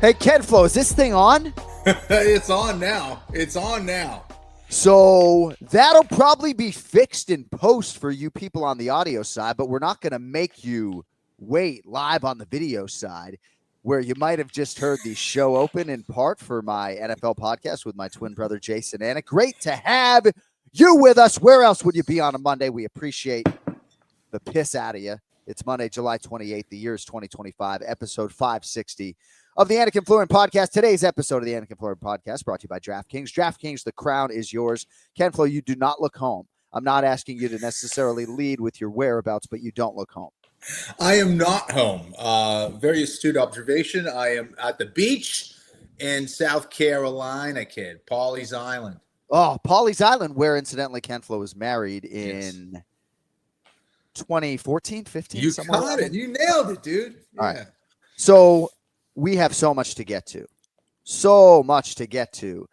Hey, Ken Flo, is this thing on? It's on now. It's on now. So that'll probably be fixed in post for you people on the audio side, but we're not going to make you wait live on the video side, where you might have just heard the show open in part for my NFL podcast with my twin brother, Jason Anik. Great to have you with us. Where else would you be on a Monday? We appreciate the piss out of you. It's Monday, July 28th. The year is 2025, episode 560 of the Anik Florian podcast. Today's episode of the Anik Florian podcast brought to you by DraftKings. DraftKings, the crown is yours. Ken Flo, you do not look home. I'm not asking you to necessarily lead with your whereabouts, but you don't look home. I am not home. Very astute observation. I am at the beach in South Carolina, kid. Pawleys Island. Oh, Pawleys Island, where incidentally Ken Flo was married in 2014, 15. You caught it. You nailed it, dude. Yeah. All right. So we have so much to get to. So much to get to.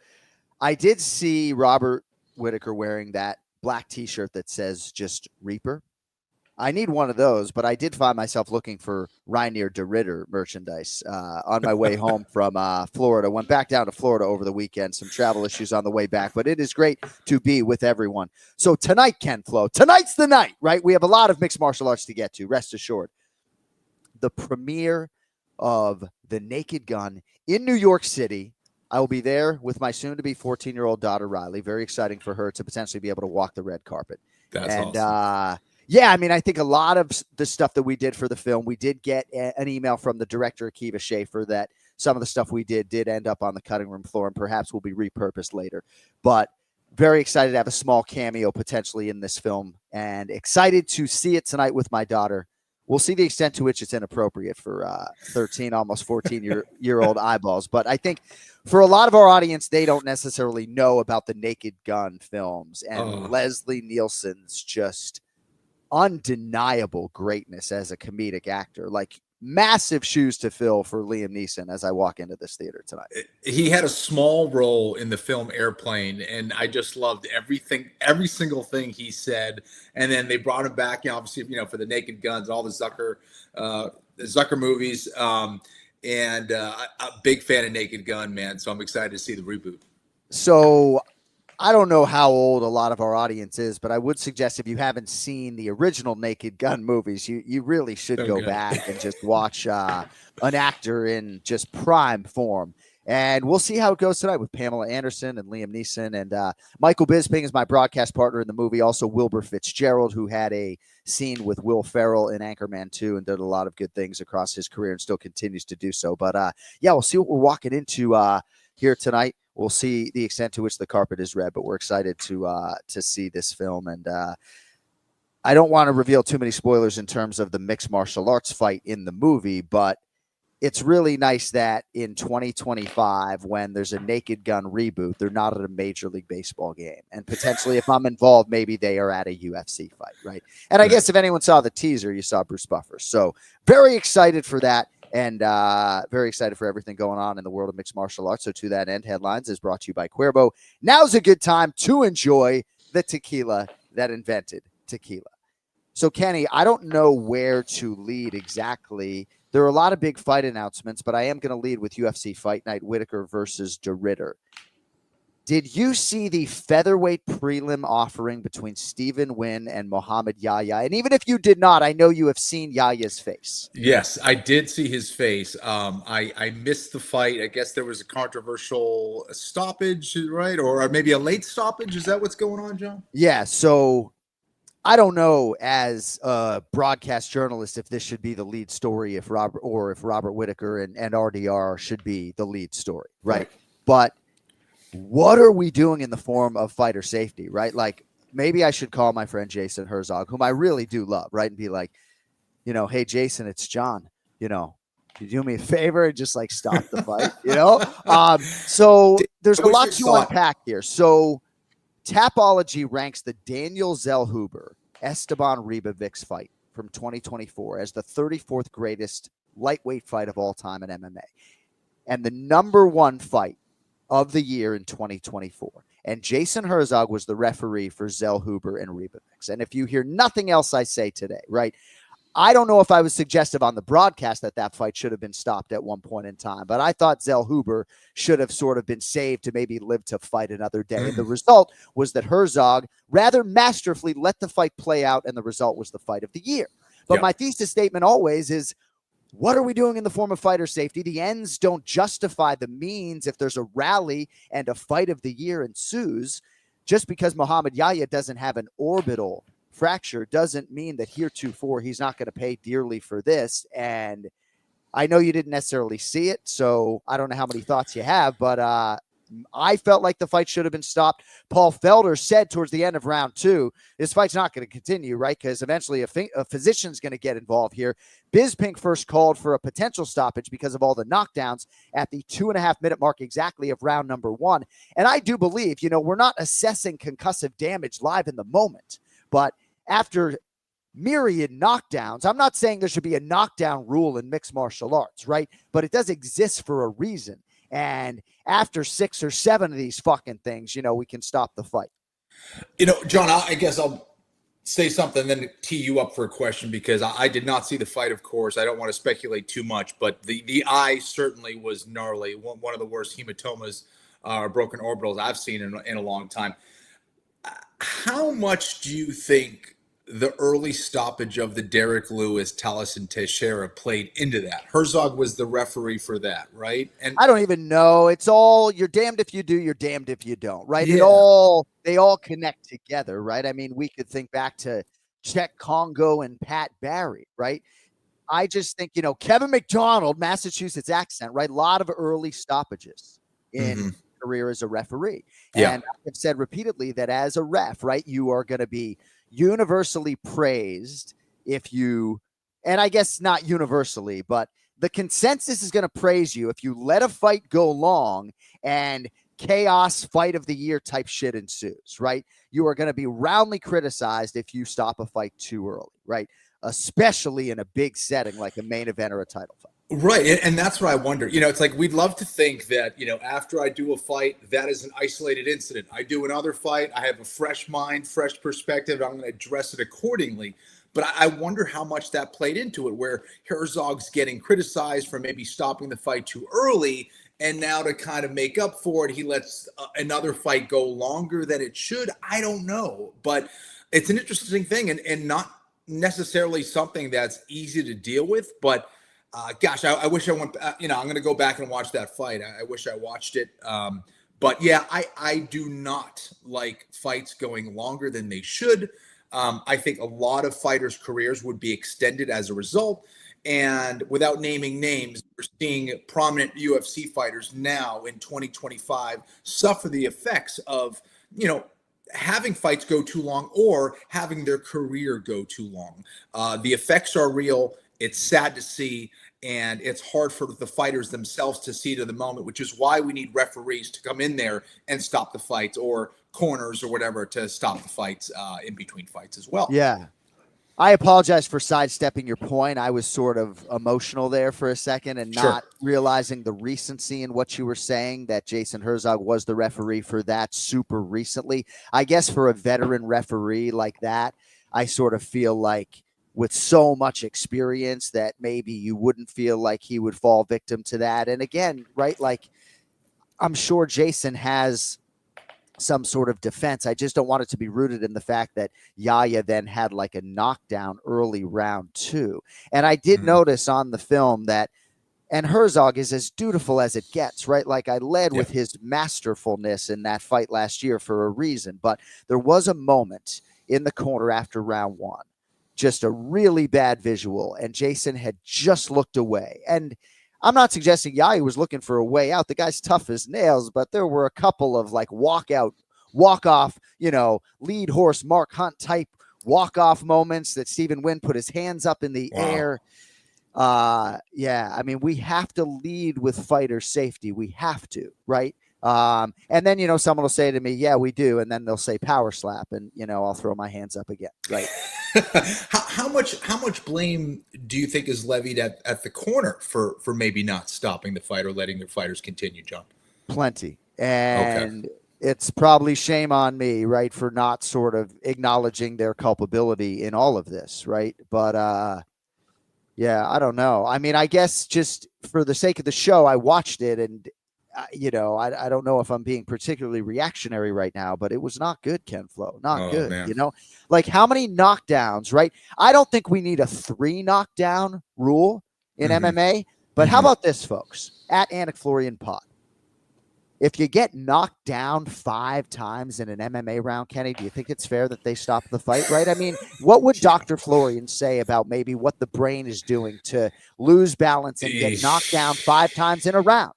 I did see Robert Whittaker wearing that black t-shirt that says just Reaper. I need one of those, but I did find myself looking for Rainier DeRitter merchandise on my way home from Florida. Went back down to Florida over the weekend. Some travel issues on the way back, but it is great to be with everyone. So tonight, Ken Flo, tonight's the night, right? We have a lot of mixed martial arts to get to, rest assured. The premiere of The Naked Gun in New York City. I will be there with my soon-to-be 14-year-old daughter, Riley. Very exciting for her to potentially be able to walk the red carpet. That's awesome. Yeah, I mean, I think a lot of the stuff that we did for the film, we did get an email from the director, Akiva Schaffer, that some of the stuff we did end up on the cutting room floor and perhaps will be repurposed later. But very excited to have a small cameo potentially in this film and excited to see it tonight with my daughter. We'll see the extent to which it's inappropriate for 13, almost 14-year-old eyeballs. But I think for a lot of our audience, they don't necessarily know about the Naked Gun films and Leslie Nielsen's just undeniable greatness as a comedic actor. Like, massive shoes to fill for Liam Neeson as I walk into this theater tonight. He had a small role in the film Airplane, and I just loved everything, every single thing he said. And then they brought him back, obviously, for the Naked Guns, all the Zucker movies. And a big fan of Naked Gun, man. So I'm excited to see the reboot. So I don't know how old a lot of our audience is, but I would suggest if you haven't seen the original Naked Gun movies, you really should go back and just watch an actor in just prime form. And we'll see how it goes tonight with Pamela Anderson and Liam Neeson. And Michael Bisping is my broadcast partner in the movie. Also, Wilbur Fitzgerald, who had a scene with Will Ferrell in Anchorman 2 and did a lot of good things across his career and still continues to do so. But, yeah, we'll see what we're walking into here tonight. We'll see the extent to which the carpet is red, but we're excited to see this film. And I don't want to reveal too many spoilers in terms of the mixed martial arts fight in the movie, but it's really nice that in 2025, when there's a Naked Gun reboot, they're not at a Major League Baseball game. And potentially, if I'm involved, maybe they are at a UFC fight, right? And I guess if anyone saw the teaser, you saw Bruce Buffer. So very excited for that. And very excited for everything going on in the world of mixed martial arts. So to that end, Headlines is brought to you by Cuervo. Now's a good time to enjoy the tequila that invented tequila. So, Kenny, I don't know where to lead exactly. There are a lot of big fight announcements, but I am going to lead with UFC Fight Night, Whittaker versus DeRitter. Did you see the featherweight prelim offering between Stephen Nguyen and Muhammad Yahya? And even if you did not, I know you have seen Yahya's face. Yes, I did see his face. I missed the fight. I guess there was a controversial stoppage, right? Or maybe a late stoppage. Is that what's going on, John? Yeah, so I don't know as a broadcast journalist if this should be the lead story, if Robert Whittaker and RDR should be the lead story, right? But what are we doing in the form of fighter safety, right? Like, maybe I should call my friend Jason Herzog, whom I really do love, right? And be like, hey, Jason, it's John, you do me a favor and just like stop the fight, So there's a lot to unpack here. So Tapology ranks the Daniel Zellhuber Esteban Ribovics fight from 2024 as the 34th greatest lightweight fight of all time in MMA. And the number one fight of the year in 2024. And Jason Herzog was the referee for Zellhuber and Ribovics. And if you hear nothing else I say today, right, I don't know if I was suggestive on the broadcast that fight should have been stopped at one point in time, but I thought Zellhuber should have sort of been saved to maybe live to fight another day. And the result was that Herzog rather masterfully let the fight play out, and the result was the fight of the year. But my thesis statement always is, what are we doing in the form of fighter safety? The ends don't justify the means. If there's a rally and a fight of the year ensues, just because Muhammad Yahya doesn't have an orbital fracture doesn't mean that heretofore he's not going to pay dearly for this. And I know you didn't necessarily see it, so I don't know how many thoughts you have, but I felt like the fight should have been stopped. Paul Felder said towards the end of round 2, this fight's not going to continue, right? Because eventually a physician's going to get involved here. Bisping first called for a potential stoppage because of all the knockdowns at the 2.5-minute mark exactly of round number 1. And I do believe, we're not assessing concussive damage live in the moment, but after myriad knockdowns, I'm not saying there should be a knockdown rule in mixed martial arts, right? But it does exist for a reason. And after 6 or 7 of these fucking things, we can stop the fight. John, I guess I'll say something, then tee you up for a question, because I did not see the fight, of course. I don't want to speculate too much, but the eye certainly was gnarly. One of the worst hematomas or broken orbitals I've seen in a long time. How much do you think the early stoppage of the Derek Lewis, Taliesin Teixeira played into that? Herzog was the referee for that, right? And I don't even know. It's all, you're damned if you do, you're damned if you don't, right? Yeah. They all connect together, right? I mean, we could think back to Czech Congo and Pat Barry, right? I just think, Kevin McDonald, Massachusetts accent, right? A lot of early stoppages in career as a referee. And I've said repeatedly that as a ref, right, you are going to be universally praised if you, and I guess not universally, but the consensus is going to praise you if you let a fight go long and chaos fight of the year type shit ensues, right? You are going to be roundly criticized if you stop a fight too early, right? Especially in a big setting like a main event or a title fight. Right. And that's what I wonder. It's like we'd love to think that, after I do a fight, that is an isolated incident. I do another fight, I have a fresh mind, fresh perspective, I'm going to address it accordingly. But I wonder how much that played into it, where Herzog's getting criticized for maybe stopping the fight too early. And now to kind of make up for it, he lets another fight go longer than it should. I don't know. But it's an interesting thing and not necessarily something that's easy to deal with. But gosh, I wish I went, I'm going to go back and watch that fight. I wish I watched it. But yeah, I do not like fights going longer than they should. I think a lot of fighters' careers would be extended as a result. And without naming names, we're seeing prominent UFC fighters now in 2025 suffer the effects of, having fights go too long or having their career go too long. The effects are real. It's sad to see, and it's hard for the fighters themselves to see to the moment, which is why we need referees to come in there and stop the fights, or corners or whatever to stop the fights in between fights as well. Yeah. I apologize for sidestepping your point. I was sort of emotional there for a second and not realizing the recency in what you were saying, that Jason Herzog was the referee for that super recently. I guess for a veteran referee like that, I sort of feel like with so much experience that maybe you wouldn't feel like he would fall victim to that. And again, right, like I'm sure Jason has some sort of defense. I just don't want it to be rooted in the fact that Yahya then had like a knockdown early round 2. And I did notice on the film that, and Herzog is as dutiful as it gets, right? Like I led with his masterfulness in that fight last year for a reason, but there was a moment in the corner after round 1, just a really bad visual, and Jason had just looked away. And I'm not suggesting Yahya was looking for a way out. The guy's tough as nails, but there were a couple of like walk off, lead horse Mark Hunt type walk off moments that Stephen Wynn put his hands up in the air. I mean, we have to lead with fighter safety. We have to, right? And then, someone will say to me, yeah, we do. And then they'll say power slap, and, I'll throw my hands up again. Right. How much blame do you think is levied at the corner for maybe not stopping the fight or letting their fighters continue, John? Plenty. And it's probably shame on me, right, for not sort of acknowledging their culpability in all of this. Right. But, Yeah, I don't know. I mean, I guess just for the sake of the show, I watched it, and I don't know if I'm being particularly reactionary right now, but it was not good, Ken Flo. Not Oh good. man. Like how many knockdowns, right? I don't think we need a 3 knockdown rule in MMA, but how about this, folks? At Anik Florian Pod. If you get knocked down 5 times in an MMA round, Kenny, do you think it's fair that they stop the fight, right? I mean, what would Dr. Florian say about maybe what the brain is doing to lose balance and get knocked down 5 times in a round?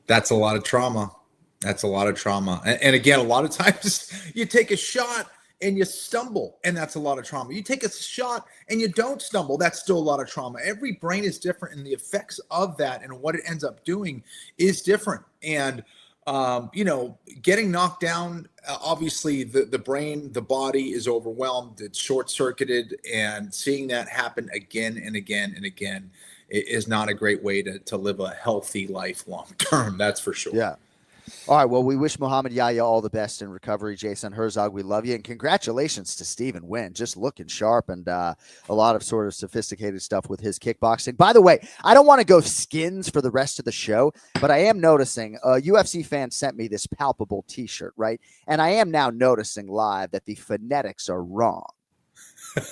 That's a lot of trauma. That's a lot of trauma. And again, a lot of times you take a shot and you stumble, and that's a lot of trauma. You take a shot and you don't stumble, that's still a lot of trauma. Every brain is different, and the effects of that and what it ends up doing is different. And getting knocked down, obviously the brain, the body is overwhelmed, it's short-circuited, and seeing that happen again and again and again is not a great way to live a healthy life long term. That's for sure. Yeah. All right. Well, we wish Muhammad Yahya all the best in recovery. Jason Herzog, we love you. And congratulations to Stephen Wynn, just looking sharp, and a lot of sort of sophisticated stuff with his kickboxing. By the way, I don't want to go skins for the rest of the show, but I am noticing UFC Fans sent me this palpable t-shirt, right? And I am now noticing live that the phonetics are wrong.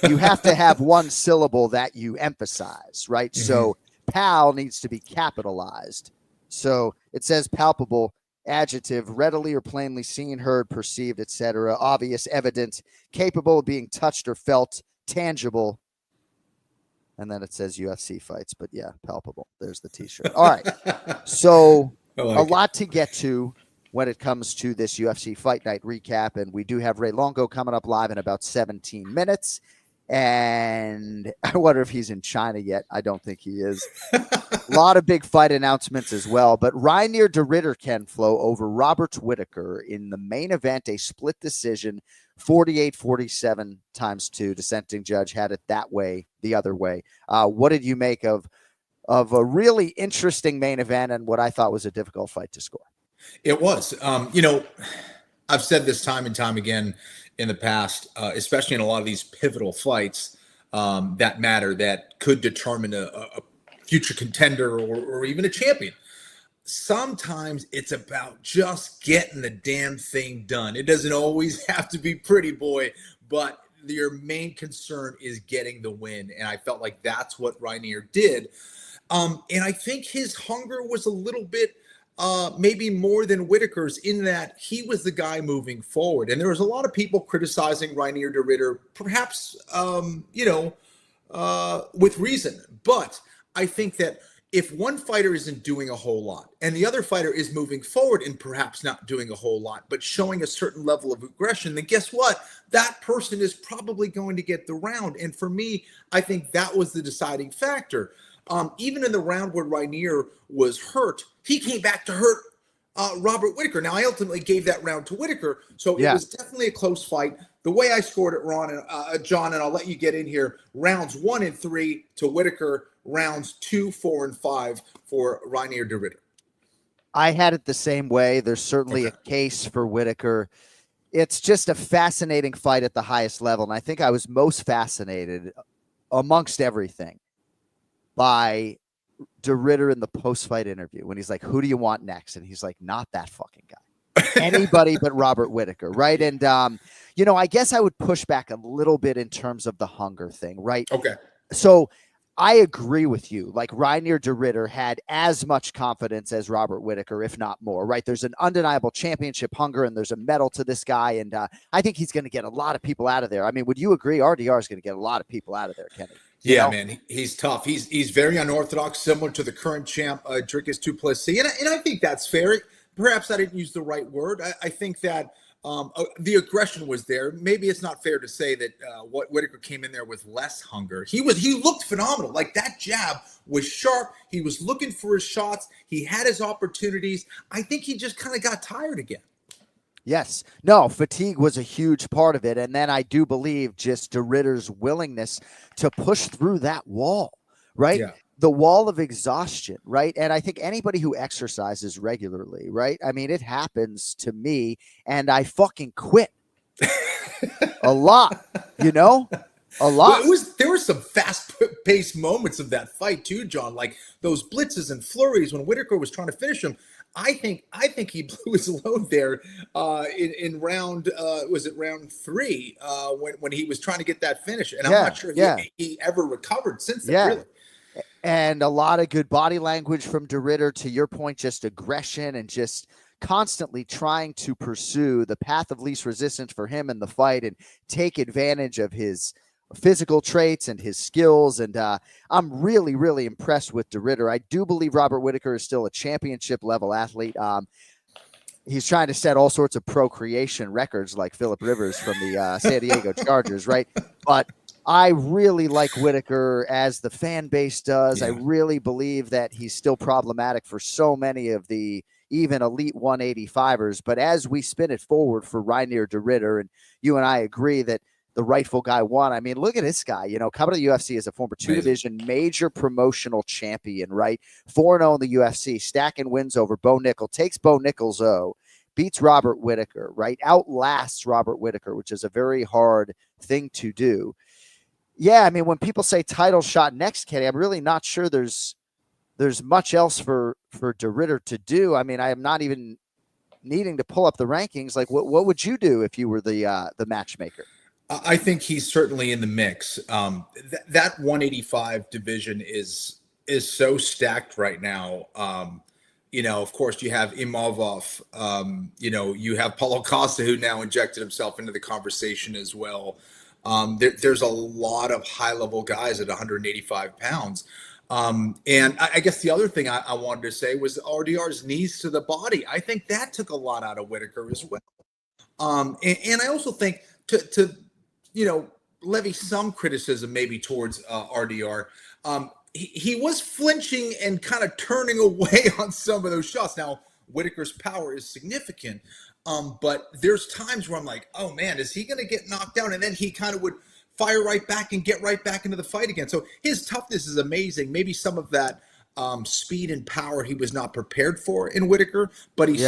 You have to have one syllable that you emphasize, right? So pal needs to be capitalized. So it says palpable, adjective, readily or plainly seen, heard, perceived, etc., obvious, evident, capable of being touched or felt, tangible. And then it says UFC fights, but yeah, palpable. There's the t-shirt. All right. So a lot to get to when it comes to this UFC Fight Night recap. And we do have Ray Longo coming up live in about 17 minutes. And I wonder if he's in China yet. I don't think he is. A lot of big fight announcements as well. But Reinier de Ridder, Ken Flo, over Robert Whittaker in the main event, a split decision, 48-47 times 2. Dissenting judge had it that way, the other way. What did you make of a really interesting main event and what I thought was a difficult fight to score? It was. I've said this time and time again in the past, especially in a lot of these pivotal fights that matter, that could determine a future contender or even a champion. Sometimes it's about just getting the damn thing done. It doesn't always have to be pretty, boy, but your main concern is getting the win. And I felt like that's what Reinier did. And I think his hunger was a little bit maybe more than Whittaker's, in that he was the guy moving forward. And there was a lot of people criticizing Reinier de Ridder, perhaps, with reason. But I think that if one fighter isn't doing a whole lot and the other fighter is moving forward and perhaps not doing a whole lot, but showing a certain level of aggression, then guess what? That person is probably going to get the round. And for me, I think that was the deciding factor. Even in the round where Reinier was hurt, he came back to hurt Robert Whittaker. Now, I ultimately gave that round to Whittaker, so it was definitely a close fight. The way I scored it, John, and I'll let you get in here, rounds 1 and 3 to Whittaker, rounds 2, 4, and 5 for Reinier de Ridder. I had it the same way. There's certainly a case for Whittaker. It's just a fascinating fight at the highest level, and I think I was most fascinated amongst everything by de Ridder in the post-fight interview when he's like, who do you want next? And he's like, not that fucking guy. Anybody but Robert Whittaker, right? And, I guess I would push back a little bit in terms of the hunger thing, right? Okay. So I agree with you. Like, Reinier de Ridder had as much confidence as Robert Whittaker, if not more, right? There's an undeniable championship hunger, and there's a medal to this guy, and I think he's going to get a lot of people out of there. I mean, would you agree? RDR is going to get a lot of people out of there, Kenny. Yeah, man, he's tough. He's very unorthodox, similar to the current champ, Dricus du Plessis. And I think that's fair. Perhaps I didn't use the right word. I think that the aggression was there. Maybe it's not fair to say that Whittaker came in there with less hunger. He looked phenomenal. Like, that jab was sharp. He was looking for his shots. He had his opportunities. I think he just kind of got tired again. Yes. No, fatigue was a huge part of it. And then I do believe just de Ridder's willingness to push through that wall, right? Yeah. The wall of exhaustion, right? And I think anybody who exercises regularly, right? I mean, it happens to me, and I fucking quit a lot, A lot. There were some fast-paced moments of that fight too, John. Like those blitzes and flurries when Whittaker was trying to finish him. I think he blew his load there in round was it round 3 when he was trying to get that finish, and I'm not sure he ever recovered since then. Really. And a lot of good body language from DeRitter. To your point, just aggression and just constantly trying to pursue the path of least resistance for him in the fight and take advantage of his physical traits and his skills. And I'm really, really impressed with DeRitter. I do believe Robert Whittaker is still a championship level athlete. He's trying to set all sorts of procreation records like Phillip Rivers from the San Diego Chargers, right? But I really like Whittaker, as the fan base does. I really believe that he's still problematic for so many of the even elite 185ers. But as we spin it forward for Reinier DeRitter, and you and I agree that the rightful guy won. I mean, look at this guy, coming to the UFC as a former 2-division major promotional champion, right? 4-0 in the UFC, stacking wins over Bo Nickel, takes Bo Nickel's beats Robert Whittaker, right? Outlasts Robert Whittaker, which is a very hard thing to do. Yeah, I mean, when people say title shot next, Kenny, I'm really not sure there's much else for DeRitter to do. I mean, I am not even needing to pull up the rankings. Like, what would you do if you were the matchmaker? I think he's certainly in the mix. That 185 division is so stacked right now. Of course, you have Imavov. You have Paulo Costa, who now injected himself into the conversation as well. There's a lot of high-level guys at 185 pounds. And I guess the other thing I wanted to say was RDR's knees to the body. I think that took a lot out of Whittaker as well. And I also think to levy some criticism maybe towards RDR. He was flinching and kind of turning away on some of those shots. Now, Whittaker's power is significant, but there's times where I'm like, oh man, is he going to get knocked down? And then he kind of would fire right back and get right back into the fight again. So his toughness is amazing. Maybe some of that speed and power he was not prepared for in Whittaker, but he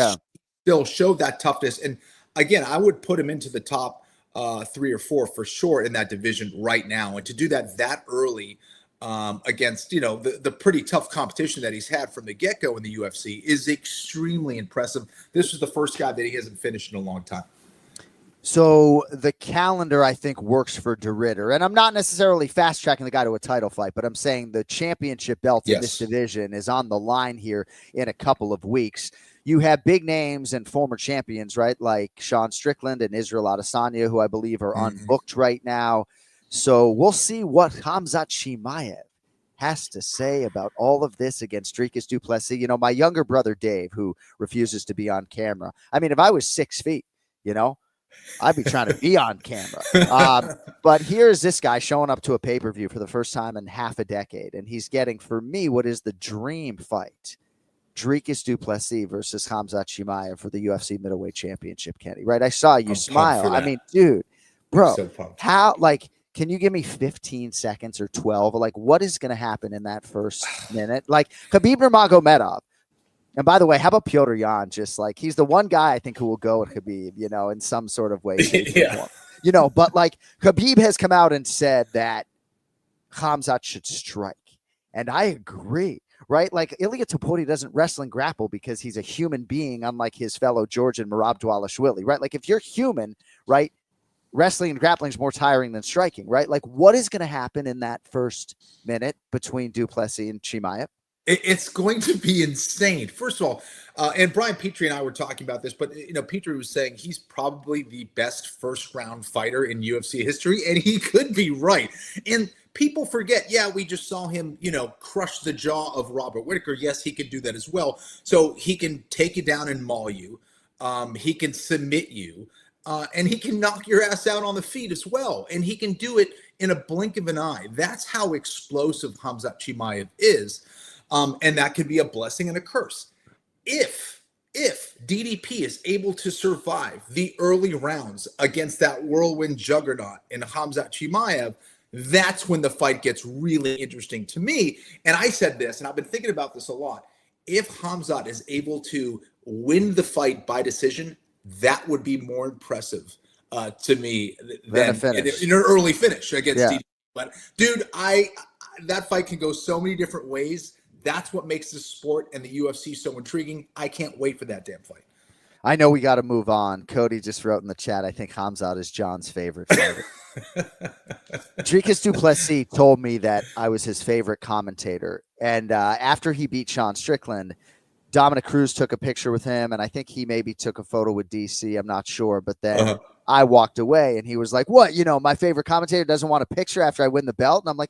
still showed that toughness. And again, I would put him into the top 3 or 4 for sure in that division right now. And to do that early against, the pretty tough competition that he's had from the get-go in the UFC is extremely impressive. This was the first guy that he hasn't finished in a long time. So the calendar, I think, works for DeRitter. And I'm not necessarily fast-tracking the guy to a title fight, but I'm saying the championship belt in this division is on the line here in a couple of weeks. You have big names and former champions, right? Like Sean Strickland and Israel Adesanya, who I believe are unbooked right now. So we'll see what Khamzat Chimaev has to say about all of this against Dricus du Plessis. My younger brother, Dave, who refuses to be on camera. I mean, if I was 6 feet, I'd be trying to be on camera. But here's this guy showing up to a pay-per-view for the first time in half a decade. And he's getting, for me, what is the dream fight. Dricus du Plessis versus Khamzat Chimaev for the UFC middleweight championship, Kenny, right? I saw you smile. I mean, dude, bro, how, can you give me 15 seconds or 12? Like, what is going to happen in that first minute? Like, Khabib Nurmagomedov. And by the way, how about Petr Yan? Just like, he's the one guy I think who will go with Khabib, in some sort of way, shape, or form. But like, Khabib has come out and said that Khamzat should strike. And I agree, right? Like, Ilia Topuria doesn't wrestle and grapple because he's a human being, unlike his fellow Georgian Merab Dvalishvili, right? Like, if you're human, right, wrestling and grappling is more tiring than striking, right? Like, what is going to happen in that first minute between du Plessis and Chimaev? It's going to be insane. First of all, and Brian Petrie and I were talking about this, but Petrie was saying he's probably the best first-round fighter in UFC history, and he could be right. And people forget, we just saw him, crush the jaw of Robert Whittaker. Yes, he could do that as well. So he can take you down and maul you. He can submit you. And he can knock your ass out on the feet as well. And he can do it in a blink of an eye. That's how explosive Khamzat Chimaev is. And that could be a blessing and a curse. If DDP is able to survive the early rounds against that whirlwind juggernaut in Khamzat Chimaev, that's when the fight gets really interesting to me. And I said this, and I've been thinking about this a lot. If Khamzat is able to win the fight by decision, that would be more impressive to me Than than in an early finish against DJ. But dude, that fight can go so many different ways. That's what makes this sport and the UFC so intriguing. I can't wait for that damn fight. I know we got to move on. Cody just wrote in the chat, I think Khamzat is John's favorite fighter. Dricus du Plessis told me that I was his favorite commentator. And after he beat Sean Strickland, Dominic Cruz took a picture with him, and I think he maybe took a photo with DC. I'm not sure. But then I walked away, and he was like, what? My favorite commentator doesn't want a picture after I win the belt? And I'm like,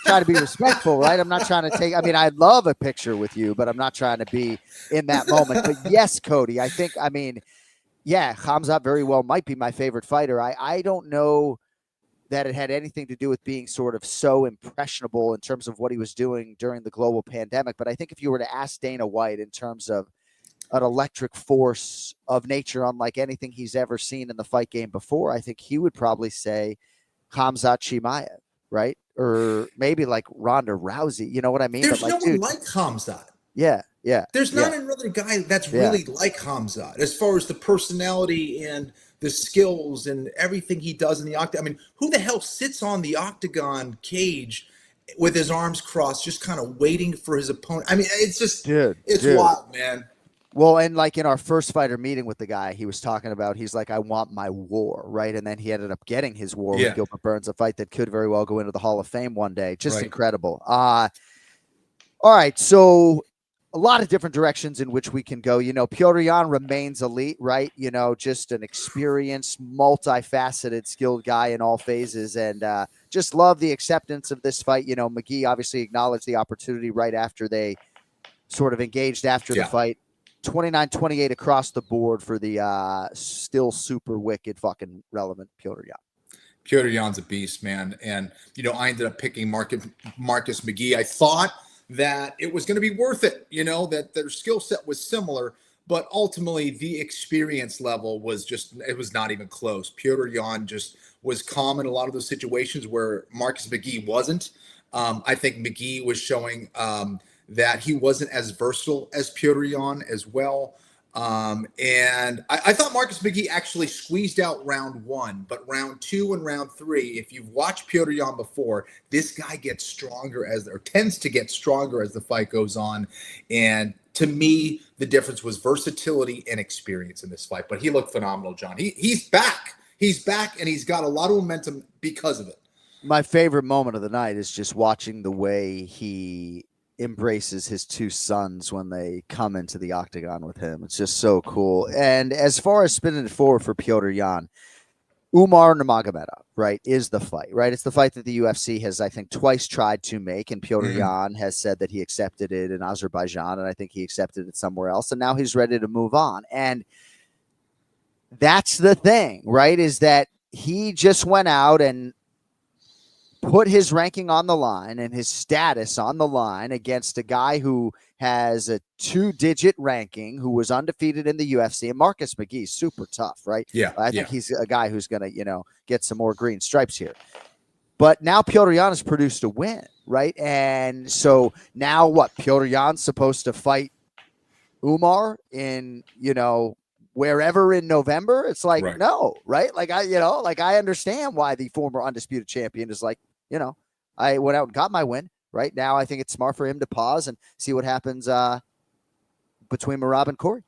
try to be respectful, right? I'm not trying to take, I'd love a picture with you, but I'm not trying to be in that moment. But yes, Cody, Khamzat very well might be my favorite fighter. I don't know that it had anything to do with being sort of so impressionable in terms of what he was doing during the global pandemic. But I think if you were to ask Dana White in terms of an electric force of nature, unlike anything he's ever seen in the fight game before, I think he would probably say Khamzat Chimaev, right? Or maybe like Ronda Rousey, you know what I mean? There's no one like Khamzat. Yeah. There's not another guy that's really like Khamzat as far as the personality and the skills and everything he does in the octagon. Who the hell sits on the octagon cage with his arms crossed, just kind of waiting for his opponent? It's just, it's wild, man. Well, and like in our first fighter meeting with the guy, he was talking about, he's like, I want my war, right? And then he ended up getting his war with Gilbert Burns, a fight that could very well go into the Hall of Fame one day. Just incredible. All right, so a lot of different directions in which we can go. Petrie remains elite, right? Just an experienced, multifaceted, skilled guy in all phases, and just love the acceptance of this fight. McGee obviously acknowledged the opportunity right after they sort of engaged after the fight. 29-28 across the board for the still super wicked, fucking relevant Petrie Yan. Petrie Yan's a beast, man. And, I ended up picking Marcus McGee. I thought that it was going to be worth it, that their skill set was similar, but ultimately the experience level was it was not even close. Petrie Yan just was calm in a lot of those situations where Marcus McGee wasn't. I think McGee was showing that he wasn't as versatile as Petrie Yan as well. And I thought Marcus McGee actually squeezed out round 1, but round 2 and round 3, if you've watched Petrie Yan before, this guy gets stronger tends to get stronger as the fight goes on. And to me, the difference was versatility and experience in this fight. But he looked phenomenal, John. He's back. He's back, and he's got a lot of momentum because of it. My favorite moment of the night is just watching the way he embraces his two sons when they come into the octagon with him. It's just so cool. And as far as spinning it forward for Petrie Yan, Umar Nurmagomedov, right, is the fight, right? It's the fight that the UFC has, I think, twice tried to make, and Petrie Yan has said that he accepted it in Azerbaijan, and I think he accepted it somewhere else, and now he's ready to move on. And that's the thing, right, is that he just went out and put his ranking on the line and his status on the line against a guy who has a 2-digit ranking, who was undefeated in the UFC. And Marcus McGee's super tough, right? Yeah. I think he's a guy who's going to, get some more green stripes here. But now Petrie Yan has produced a win, right? And so now what? Petrie Yan's supposed to fight Umar in, wherever in November. It's like, no, right? Like I understand why the former undisputed champion is like, I went out and got my win. Right now, I think it's smart for him to pause and see what happens between Merab and Corey.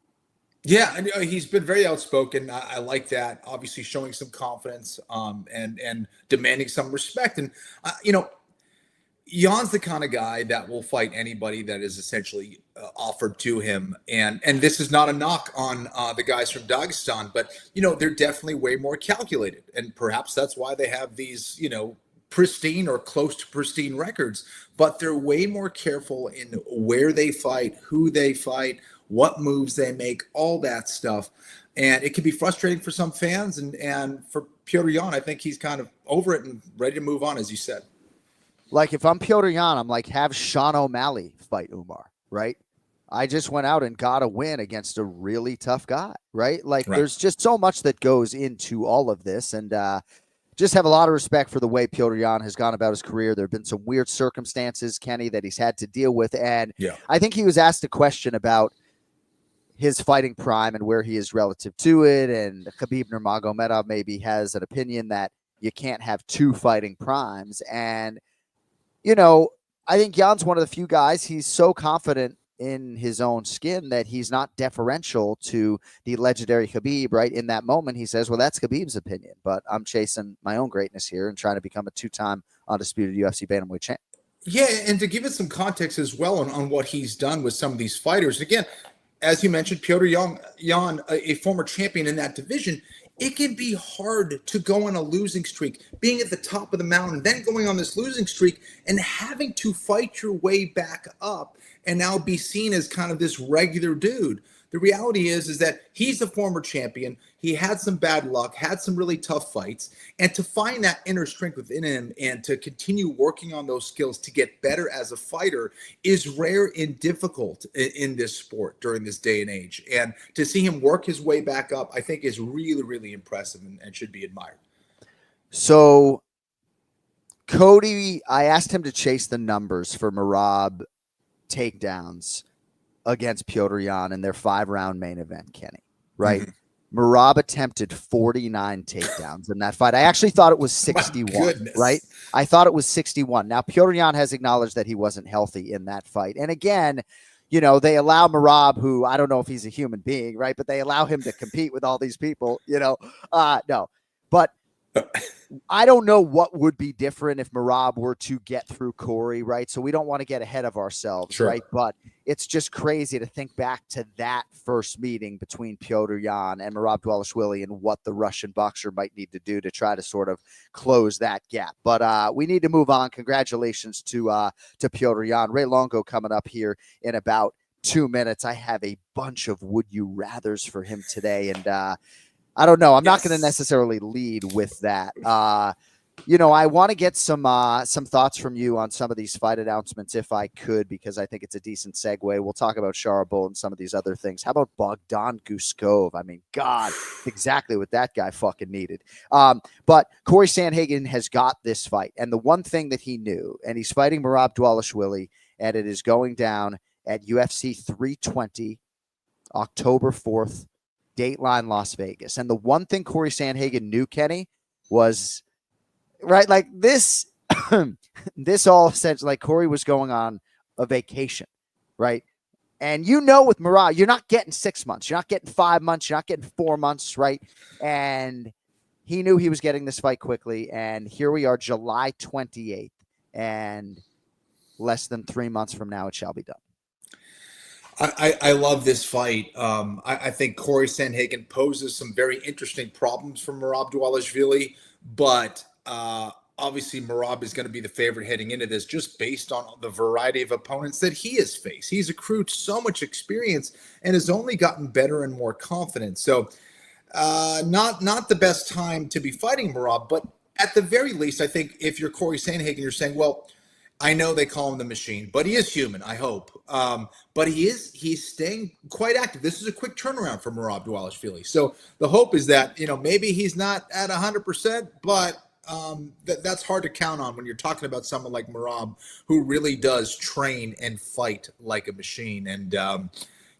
Yeah, he's been very outspoken. I like that. Obviously, showing some confidence and demanding some respect. And Jan's the kind of guy that will fight anybody that is essentially offered to him. And this is not a knock on the guys from Dagestan, but they're definitely way more calculated, and perhaps that's why they have these pristine or close to pristine records, but they're way more careful in where they fight, who they fight, what moves they make, all that stuff. And it can be frustrating for some fans, and for Petrie Yan, I think he's kind of over it and ready to move on, as you said. Like, if I'm Petrie Yan, I'm like, have Sean O'Malley fight Umar, right? I just went out and got a win against a really tough guy, right? Like, there's just so much that goes into all of this, and just have a lot of respect for the way Petrie Yan has gone about his career. There have been some weird circumstances, Kenny, that he's had to deal with. And I think he was asked a question about his fighting prime and where he is relative to it. And Khabib Nurmagomedov maybe has an opinion that you can't have two fighting primes. And, you know, I think Jan's one of the few guys, he's so confident in his own skin that he's not deferential to the legendary Khabib, right? In that moment, he says, well, that's Khabib's opinion, but I'm chasing my own greatness here and trying to become a two-time undisputed UFC bantamweight champ. Yeah, and to give it some context as well on what he's done with some of these fighters. Again, as you mentioned, Jan, a former champion in that division, it can be hard to go on a losing streak, being at the top of the mountain, then going on this losing streak and having to fight your way back up and now be seen as kind of this regular dude. The reality is that he's a former champion. He had some bad luck, had some really tough fights, and to find that inner strength within him and to continue working on those skills to get better as a fighter is rare and difficult in this sport during this day and age. And to see him work his way back up, I think is really, really impressive and should be admired. So Cody, I asked him to chase the numbers for Merab takedowns against Petrie in their 5-round main event, Kenny, right? Mm-hmm. Merab attempted 49 takedowns in that fight. I actually thought it was 61, right? I thought it was 61. Now, Petrie has acknowledged that he wasn't healthy in that fight. And again, you know, they allow Merab, who I don't know if he's a human being, right? But they allow him to compete with all these people, you know, no. But I don't know what would be different if Merab were to get through Corey, right? So we don't want to get ahead of ourselves, sure, right? But it's just crazy to think back to that first meeting between Petrie and Merab Dvalishvili and what the Russian boxer might need to do to try to sort of close that gap. But we need to move on. Congratulations to Petrie. Ray Longo coming up here in about 2 minutes. I have a bunch of would you rathers for him today, and I don't know. I'm not going to necessarily lead with that. You know, I want to get some thoughts from you on some of these fight announcements, if I could, because I think it's a decent segue. We'll talk about Sharabul and some of these other things. How about Bogdan Guskov? I mean, God, exactly what that guy fucking needed. But Corey Sandhagen has got this fight, and the one thing that he knew, and he's fighting Merab Dvalishvili, and it is going down at UFC 320, October 4th. Dateline Las Vegas. And the one thing Corey Sandhagen knew, Kenny, was right, like this this all essentially, like Corey was going on a vacation, right? And you know, with Merab, you're not getting 6 months, you're not getting 5 months, you're not getting 4 months, right? And he knew he was getting this fight quickly, and here we are, July 28th, and less than 3 months from now it shall be done. I love this fight. I think Corey Sandhagen poses some very interesting problems for Merab Dvalishvili, but obviously Merab is going to be the favorite heading into this just based on the variety of opponents that he has faced. He's accrued so much experience and has only gotten better and more confident. So not the best time to be fighting Merab, but at the very least, I think if you're Corey Sandhagen, you're saying, well, I know they call him the machine, but he is human, I hope. But he's staying quite active. This is a quick turnaround for Merab Dvalishvili. So the hope is that, you know, maybe he's not at 100%, but that's hard to count on when you're talking about someone like Merab, who really does train and fight like a machine. And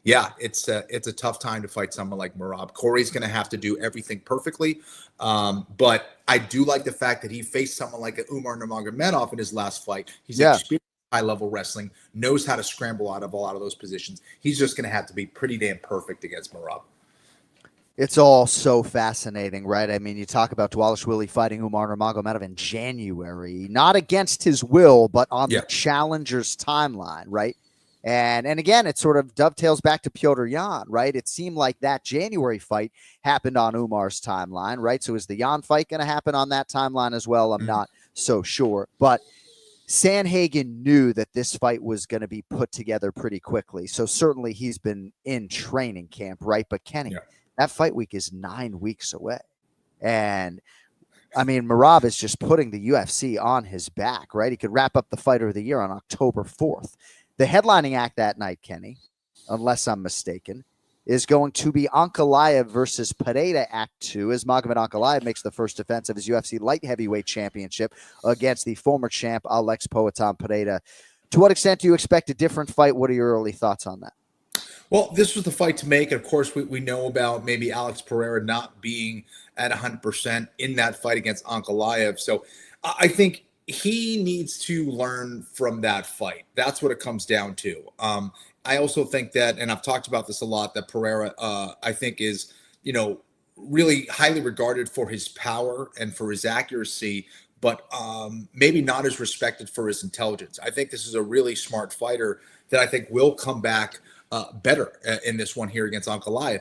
yeah, it's a tough time to fight someone like Merab. Corey's going to have to do everything perfectly. But I do like the fact that he faced someone like Umar Nurmagomedov in his last fight. He's experienced high-level wrestling, knows how to scramble out of a lot of those positions. He's just going to have to be pretty damn perfect against Merab. It's all so fascinating, right? I mean, you talk about Dvalishvili fighting Umar Nurmagomedov in January, not against his will, but on the challenger's timeline, right? And again, it sort of dovetails back to Petrie, right? It seemed like that January fight happened on Umar's timeline, right? So is the Jan fight going to happen on that timeline as well? I'm not so sure. But Sandhagen knew that this fight was going to be put together pretty quickly. So certainly he's been in training camp, right? But Kenny, that fight week is 9 weeks away. And I mean, Merab is just putting the UFC on his back, right? He could wrap up the Fighter of the Year on October 4th. The headlining act that night, Kenny, unless I'm mistaken, is going to be Ankalaev versus Pereira Act 2, as Magomed Ankalaev makes the first defense of his UFC light heavyweight championship against the former champ Alex Poatan Pereira. To what extent do you expect a different fight? What are your early thoughts on that? Well, this was the fight to make. Of course, we know about maybe Alex Pereira not being at 100% in that fight against Ankalaev. So I think he needs to learn from that fight. That's what it comes down to. I also think that, and I've talked about this a lot, that Pereira, I think, is, really highly regarded for his power and for his accuracy, but maybe not as respected for his intelligence. I think this is a really smart fighter that I think will come back better in this one here against Ankalaev.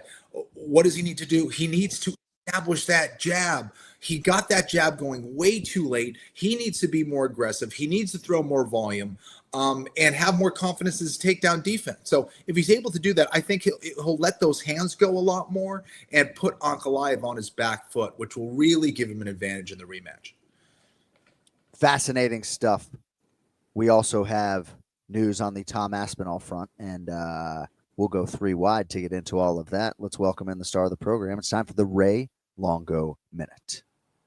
What does he need to do? He needs to establish that jab. He got that jab going way too late. He needs to be more aggressive. He needs to throw more volume and have more confidence in his takedown defense. So if he's able to do that, I think he'll let those hands go a lot more and put Ankalaev on his back foot, which will really give him an advantage in the rematch. Fascinating stuff. We also have news on the Tom Aspinall front, and we'll go 3 wide to get into all of that. Let's welcome in the star of the program. It's time for the Ray Longo Minute.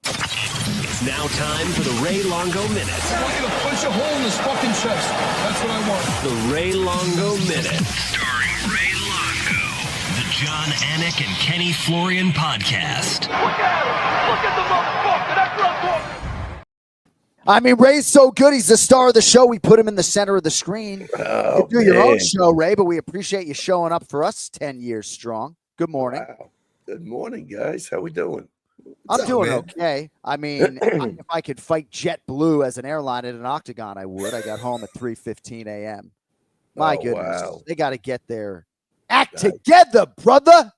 It's now time for the Ray Longo Minute. I want you to punch a hole in this fucking chest. That's what I want. The Ray Longo Minute. Starring Ray Longo. The Jon Anik and Kenny Florian podcast. Look at him. Look at the motherfucker. That's what I'm talking. I mean, Ray's so good. He's the star of the show. We put him in the center of the screen. You do your own show, Ray, but we appreciate you showing up for us 10 years strong. Good morning. Wow. Good morning, guys. How we doing? I'm doing okay. I mean, if I could fight JetBlue as an airline at an octagon, I would. I got home at 3:15 a.m. My goodness. Wow. They got to get their act together, brother.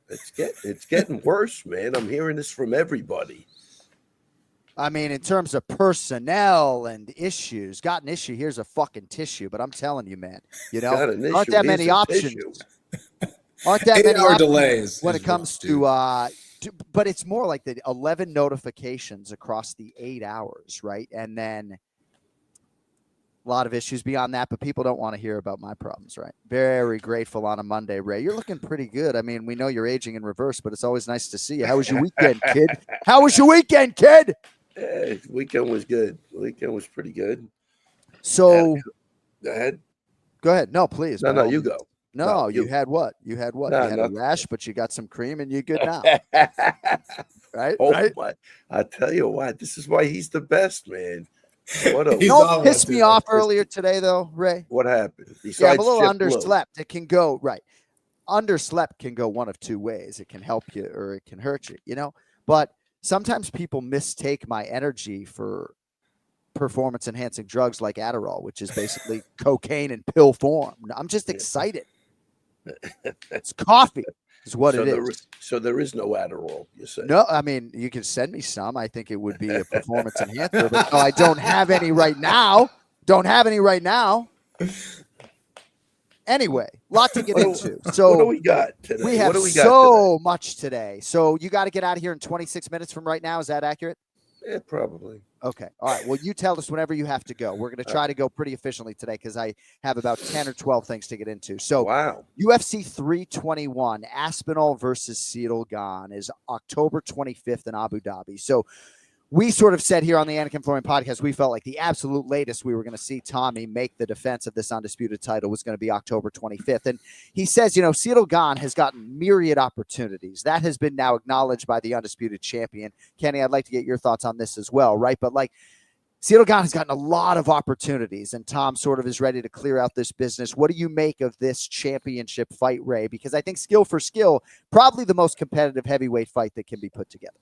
It's getting worse, man. I'm hearing this from everybody. I mean, in terms of personnel and issues, got an issue. Here's a fucking tissue, but I'm telling you, man, aren't that many options. Aren't that many options delays when it comes to, but it's more like the 11 notifications across the 8 hours, right? And then a lot of issues beyond that, but people don't want to hear about my problems, right? Very grateful on a Monday, Ray. You're looking pretty good. I mean, we know you're aging in reverse, but it's always nice to see you. How was your weekend, kid? How was your weekend, kid? Weekend was good. Weekend was pretty good. So, go ahead. Go ahead. No, please. No, you go. No, you had what? You had what? No, you had a rash, but you got some cream and you're good now. Right? Oh, right? my. I tell you what, this is why he's the best, man. Don't piss me off earlier today, though, Ray. What happened? Yeah, I'm a little underslept. It can go, right. Underslept can go one of two ways. It can help you or it can hurt you, But sometimes people mistake my energy for performance-enhancing drugs like Adderall, which is basically cocaine in pill form. I'm just excited. It's coffee is what it is. So there is no Adderall, you say? No, I mean, you can send me some. I think it would be a performance enhancer, but no, I don't have any right now. Anyway, lot to get into. So what do we got today? We have so much today. So you got to get out of here in 26 minutes from right now. Is that accurate? Yeah, probably. Okay. All right. Well, you tell us whenever you have to go. We're going to try to go pretty efficiently today because I have about 10 or 12 things to get into. So UFC 321, Aspinall versus Ciryl Gane is October 25th in Abu Dhabi. So we sort of said here on the Anik Florian podcast, we felt like the absolute latest we were going to see Tommy make the defense of this undisputed title was going to be October 25th. And he says, Ciryl Gane has gotten myriad opportunities. That has been now acknowledged by the undisputed champion. Kenny, I'd like to get your thoughts on this as well, right? But Ciryl Gane has gotten a lot of opportunities, and Tom sort of is ready to clear out this business. What do you make of this championship fight, Ray? Because I think skill for skill, probably the most competitive heavyweight fight that can be put together.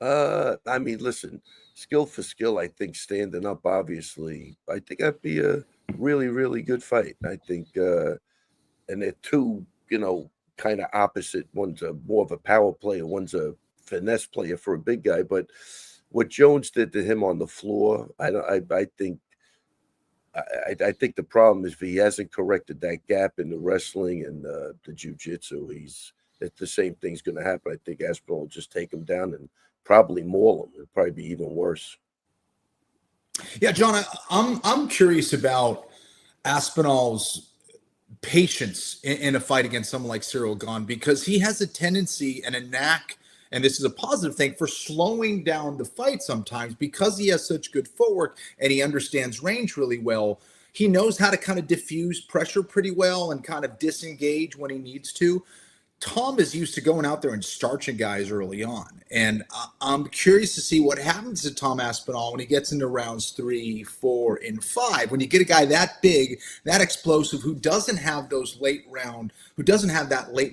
I mean, listen, skill for skill, I think standing up, obviously, I think that'd be a really, really good fight. I think, and they're two, kind of opposite. One's more of a power player, one's a finesse player for a big guy. But what Jones did to him on the floor, I think the problem is he hasn't corrected that gap in the wrestling and the jiu-jitsu. The same thing's going to happen. I think Aspinall will just take him down and probably maul him. It'd probably be even worse. Yeah, John, I'm curious about Aspinall's patience in a fight against someone like Ciryl Gane, because he has a tendency and a knack, and this is a positive thing, for slowing down the fight sometimes because he has such good footwork and he understands range really well. he knows how to kind of diffuse pressure pretty well and kind of disengage when he needs to. Tom is used to going out there and starching guys early on. And I'm curious to see what happens to Tom Aspinall when he gets into rounds 3, 4, and 5. When you get a guy that big, that explosive, who doesn't have that late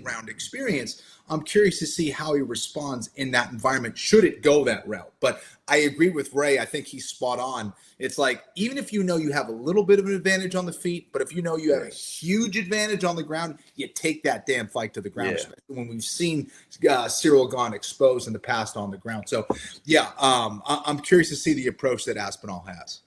round experience, I'm curious to see how he responds in that environment, should it go that route. But I agree with Ray. I think he's spot on. It's like, even if you know you have a little bit of an advantage on the feet, but if you know you have a huge advantage on the ground, you take that damn fight to the ground. Yeah. Especially when we've seen Cyril Gane exposed in the past on the ground. So, yeah, I'm curious to see the approach that Aspinall has.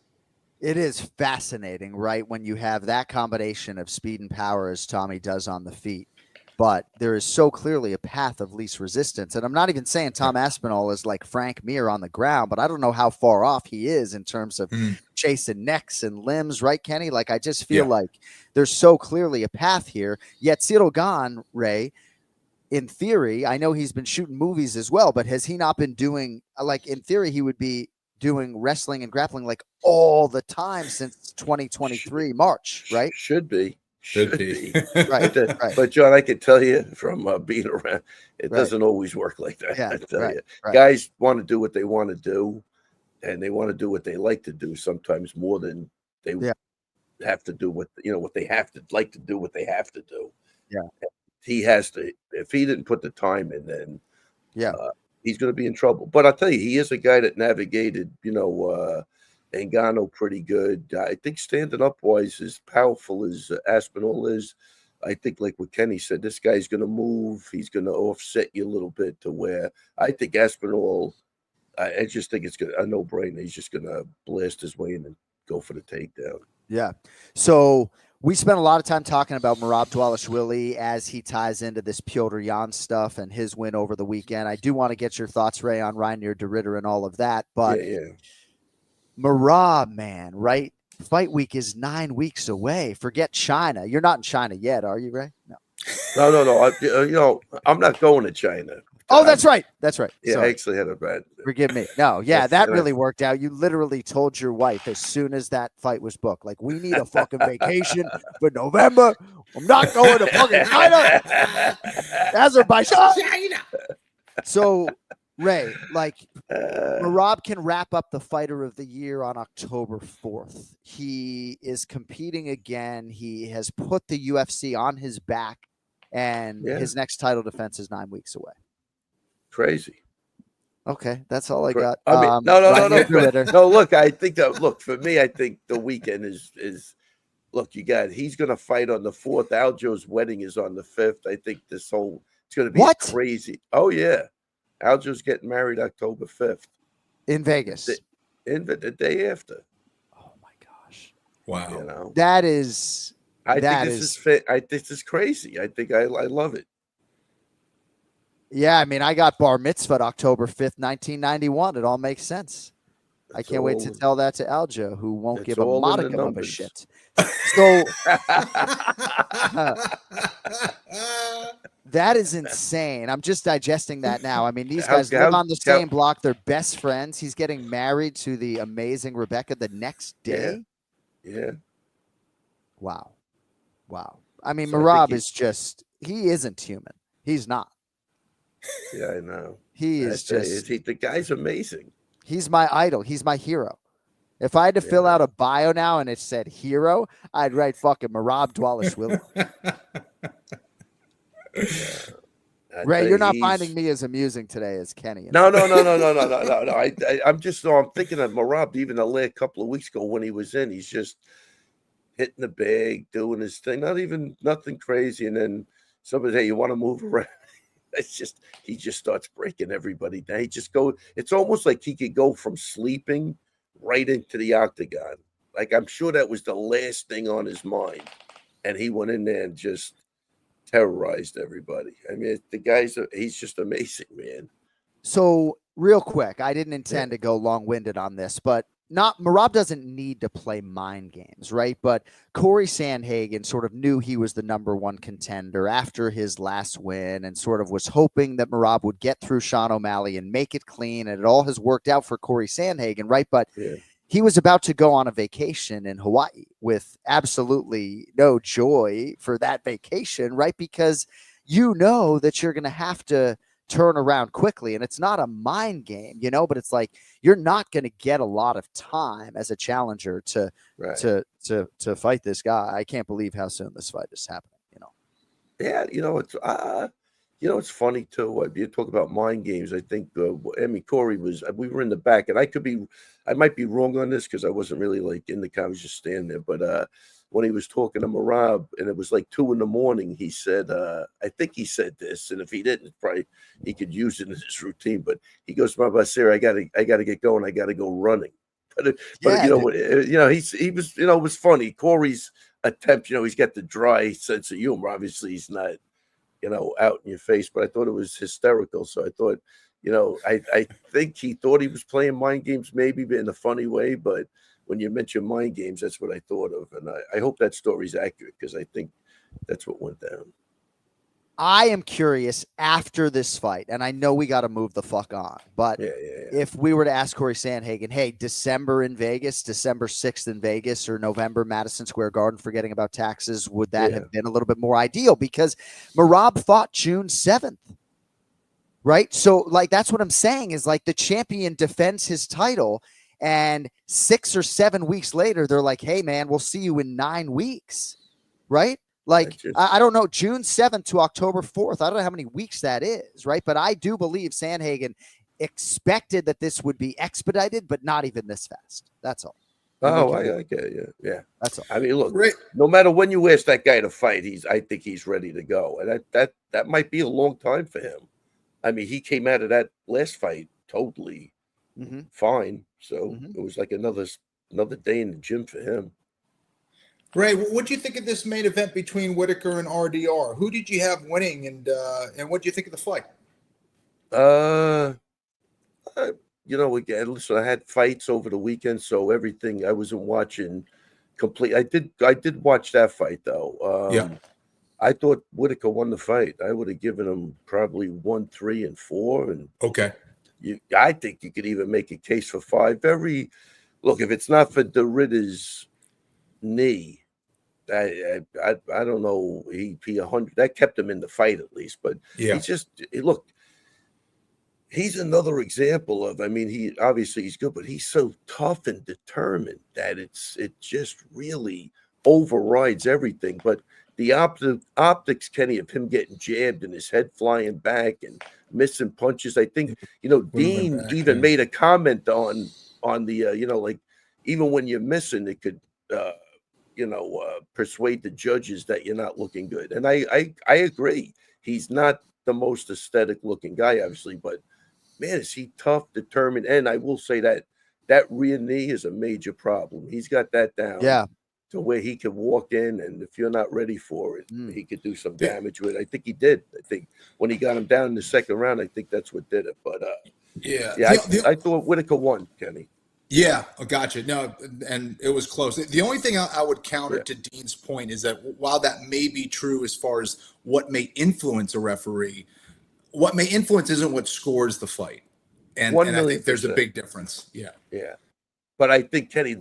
It is fascinating, right, when you have that combination of speed and power as Tommy does on the feet. But there is so clearly a path of least resistance. And I'm not even saying Tom Aspinall is like Frank Mir on the ground, but I don't know how far off he is in terms of chasing necks and limbs, right, Kenny? Like, I just feel like there's so clearly a path here. Yet Cyril Gane, Ray, in theory, I know he's been shooting movies as well, but has he not been doing, like, in theory, he would be doing wrestling and grappling like all the time since 2023 March, right? Should be. Right. But John, I can tell you from being around, it doesn't always work like that. Yeah, I tell you, guys want to do what they want to do, and they want to do what they like to do. Sometimes more than they have to do what they have to like to do. What they have to do. Yeah, he has to. If he didn't put the time in, then he's going to be in trouble. But I'll tell you, he is a guy that navigated, Ngannou pretty good. I think standing up wise, as powerful as Aspinall is, I think, like what Kenny said, this guy's going to move. He's going to offset you a little bit to where I think Aspinall, I just think it's a no-brainer. He's just going to blast his way in and go for the takedown. Yeah. So we spent a lot of time talking about Merab Dvalishvili as he ties into this Petr Yan stuff and his win over the weekend. I do want to get your thoughts, Ray, on Reinier de Ridder and all of that, but Merab, man, right? Fight week is 9 weeks away. Forget China. You're not in China yet, are you, Ray? No. I'm not going to China. Oh, that's right. That's right. Yeah, Sorry. I actually had a bad. Forgive me. No, that really worked out. You literally told your wife as soon as that fight was booked, like, we need a fucking vacation for November. I'm not going to fucking China. Azerbaijan. China. So, Ray, like, Merab can wrap up the Fighter of the Year on October 4th. He is competing again. He has put the UFC on his back, and his next title defense is 9 weeks away. Crazy. Okay, that's all I got. I mean, no. Look, I think that. Look, for me, I think the weekend is. Look, he's going to fight on the 4th. Aljo's wedding is on the 5th. I think it's going to be crazy. Oh yeah. Aljo's getting married October 5th. In Vegas. The day after. Oh, my gosh. Wow. That is... I think this is crazy. I think I love it. Yeah, I mean, I got bar mitzvah October 5th, 1991. It all makes sense. I can't wait to tell that to Aljo, who won't give a modicum of a shit. So... that is insane. I'm just digesting that now. I mean, these guys live on the same block. They're best friends. He's getting married to the amazing Rebecca the next day. Yeah. Wow. I mean, Merab is just, he isn't human. He's not. Yeah, I know. He is just. The guy's amazing. He's my idol. He's my hero. If I had to fill out a bio now and it said hero, I'd write fucking Merab Dvalishvili. Ray, you're not finding me as amusing today as Kenny. No. I'm thinking of Merab even the last couple of weeks ago when he was in. He's just hitting the bag, doing his thing. Nothing crazy. And then somebody, hey, you want to move around? He just starts breaking everybody down. It's almost like he could go from sleeping right into the octagon. Like, I'm sure that was the last thing on his mind. And he went in there and just terrorized everybody. I mean, he's just amazing, man. So real quick, I didn't intend to go long-winded on this, but Merab doesn't need to play mind games, right? But Corey Sandhagen sort of knew he was the number one contender after his last win and sort of was hoping that Merab would get through Sean O'Malley and make it clean. And it all has worked out for Corey Sandhagen, right? But he was about to go on a vacation in Hawaii with absolutely no joy for that vacation, right? Because you know that you're going to have to turn around quickly, and it's not a mind game, you know, but it's like you're not going to get a lot of time as a challenger to fight this guy. I can't believe how soon this fight is happening, you know. Yeah, it's funny too. You talk about mind games. I think Corey we were in the back, and I might be wrong on this because I wasn't really like in the car. I was just standing there. But when he was talking to Marab, and it was like 2 a.m, he said, I think he said this, and if he didn't, probably he could use it in his routine. But he goes, "Sarah, I gotta get going. I gotta go running." But he was, it was funny. Corey's attempt, he's got the dry sense of humor. Obviously, he's not, out in your face, but I thought it was hysterical. So I thought, I think he thought he was playing mind games, maybe in a funny way. But when you mention mind games, that's what I thought of. And I hope that story's accurate because I think that's what went down. I am curious after this fight, and I know we got to move the fuck on, but if we were to ask Corey Sandhagen, hey, December in Vegas, December 6th in Vegas, or November, Madison Square Garden, forgetting about taxes, would that have been a little bit more ideal? Because Merab fought June 7th, right? So, like, that's what I'm saying is, like, the champion defends his title, and 6 or 7 weeks later, they're like, hey, man, we'll see you in 9 weeks, right? Like, I don't know, June 7th to October 4th. I don't know how many weeks that is, right? But I do believe Sandhagen expected that this would be expedited, but not even this fast. That's all. Oh, I get it. Yeah. That's all. I mean, look, no matter when you ask that guy to fight, I think he's ready to go. And that might be a long time for him. I mean, he came out of that last fight totally fine. So it was like another day in the gym for him. Ray, what do you think of this main event between Whittaker and RDR? Who did you have winning, and what do you think of the fight? Again, listen, I had fights over the weekend, so everything I wasn't watching complete. I did watch that fight though. I thought Whittaker won the fight. I would have given him probably 1, 3, and 4. And I think you could even make a case for 5. Look, if it's not for Derrida's knee, I don't know. He 100 that kept him in the fight at least, but he's another example of. I mean, he's good, but he's so tough and determined that it just really overrides everything. But the optics, Kenny, of him getting jabbed and his head flying back and missing punches. I think Dean even made a comment on the like even when you're missing, it could. Persuade the judges that you're not looking good. And I agree. He's not the most aesthetic looking guy, obviously, but man, is he tough, determined. And I will say that rear knee is a major problem. He's got that down to where he can walk in, and if you're not ready for it, he could do some damage with it. I think he did. I think when he got him down in the second round, I think that's what did it. But I thought Whittaker won, Kenny. Yeah, I gotcha. No, and it was close. The only thing I would counter to Dean's point is that while that may be true as far as what may influence a referee, what may influence isn't what scores the fight. And I think there's a big difference. Yeah. But I think, Kenny,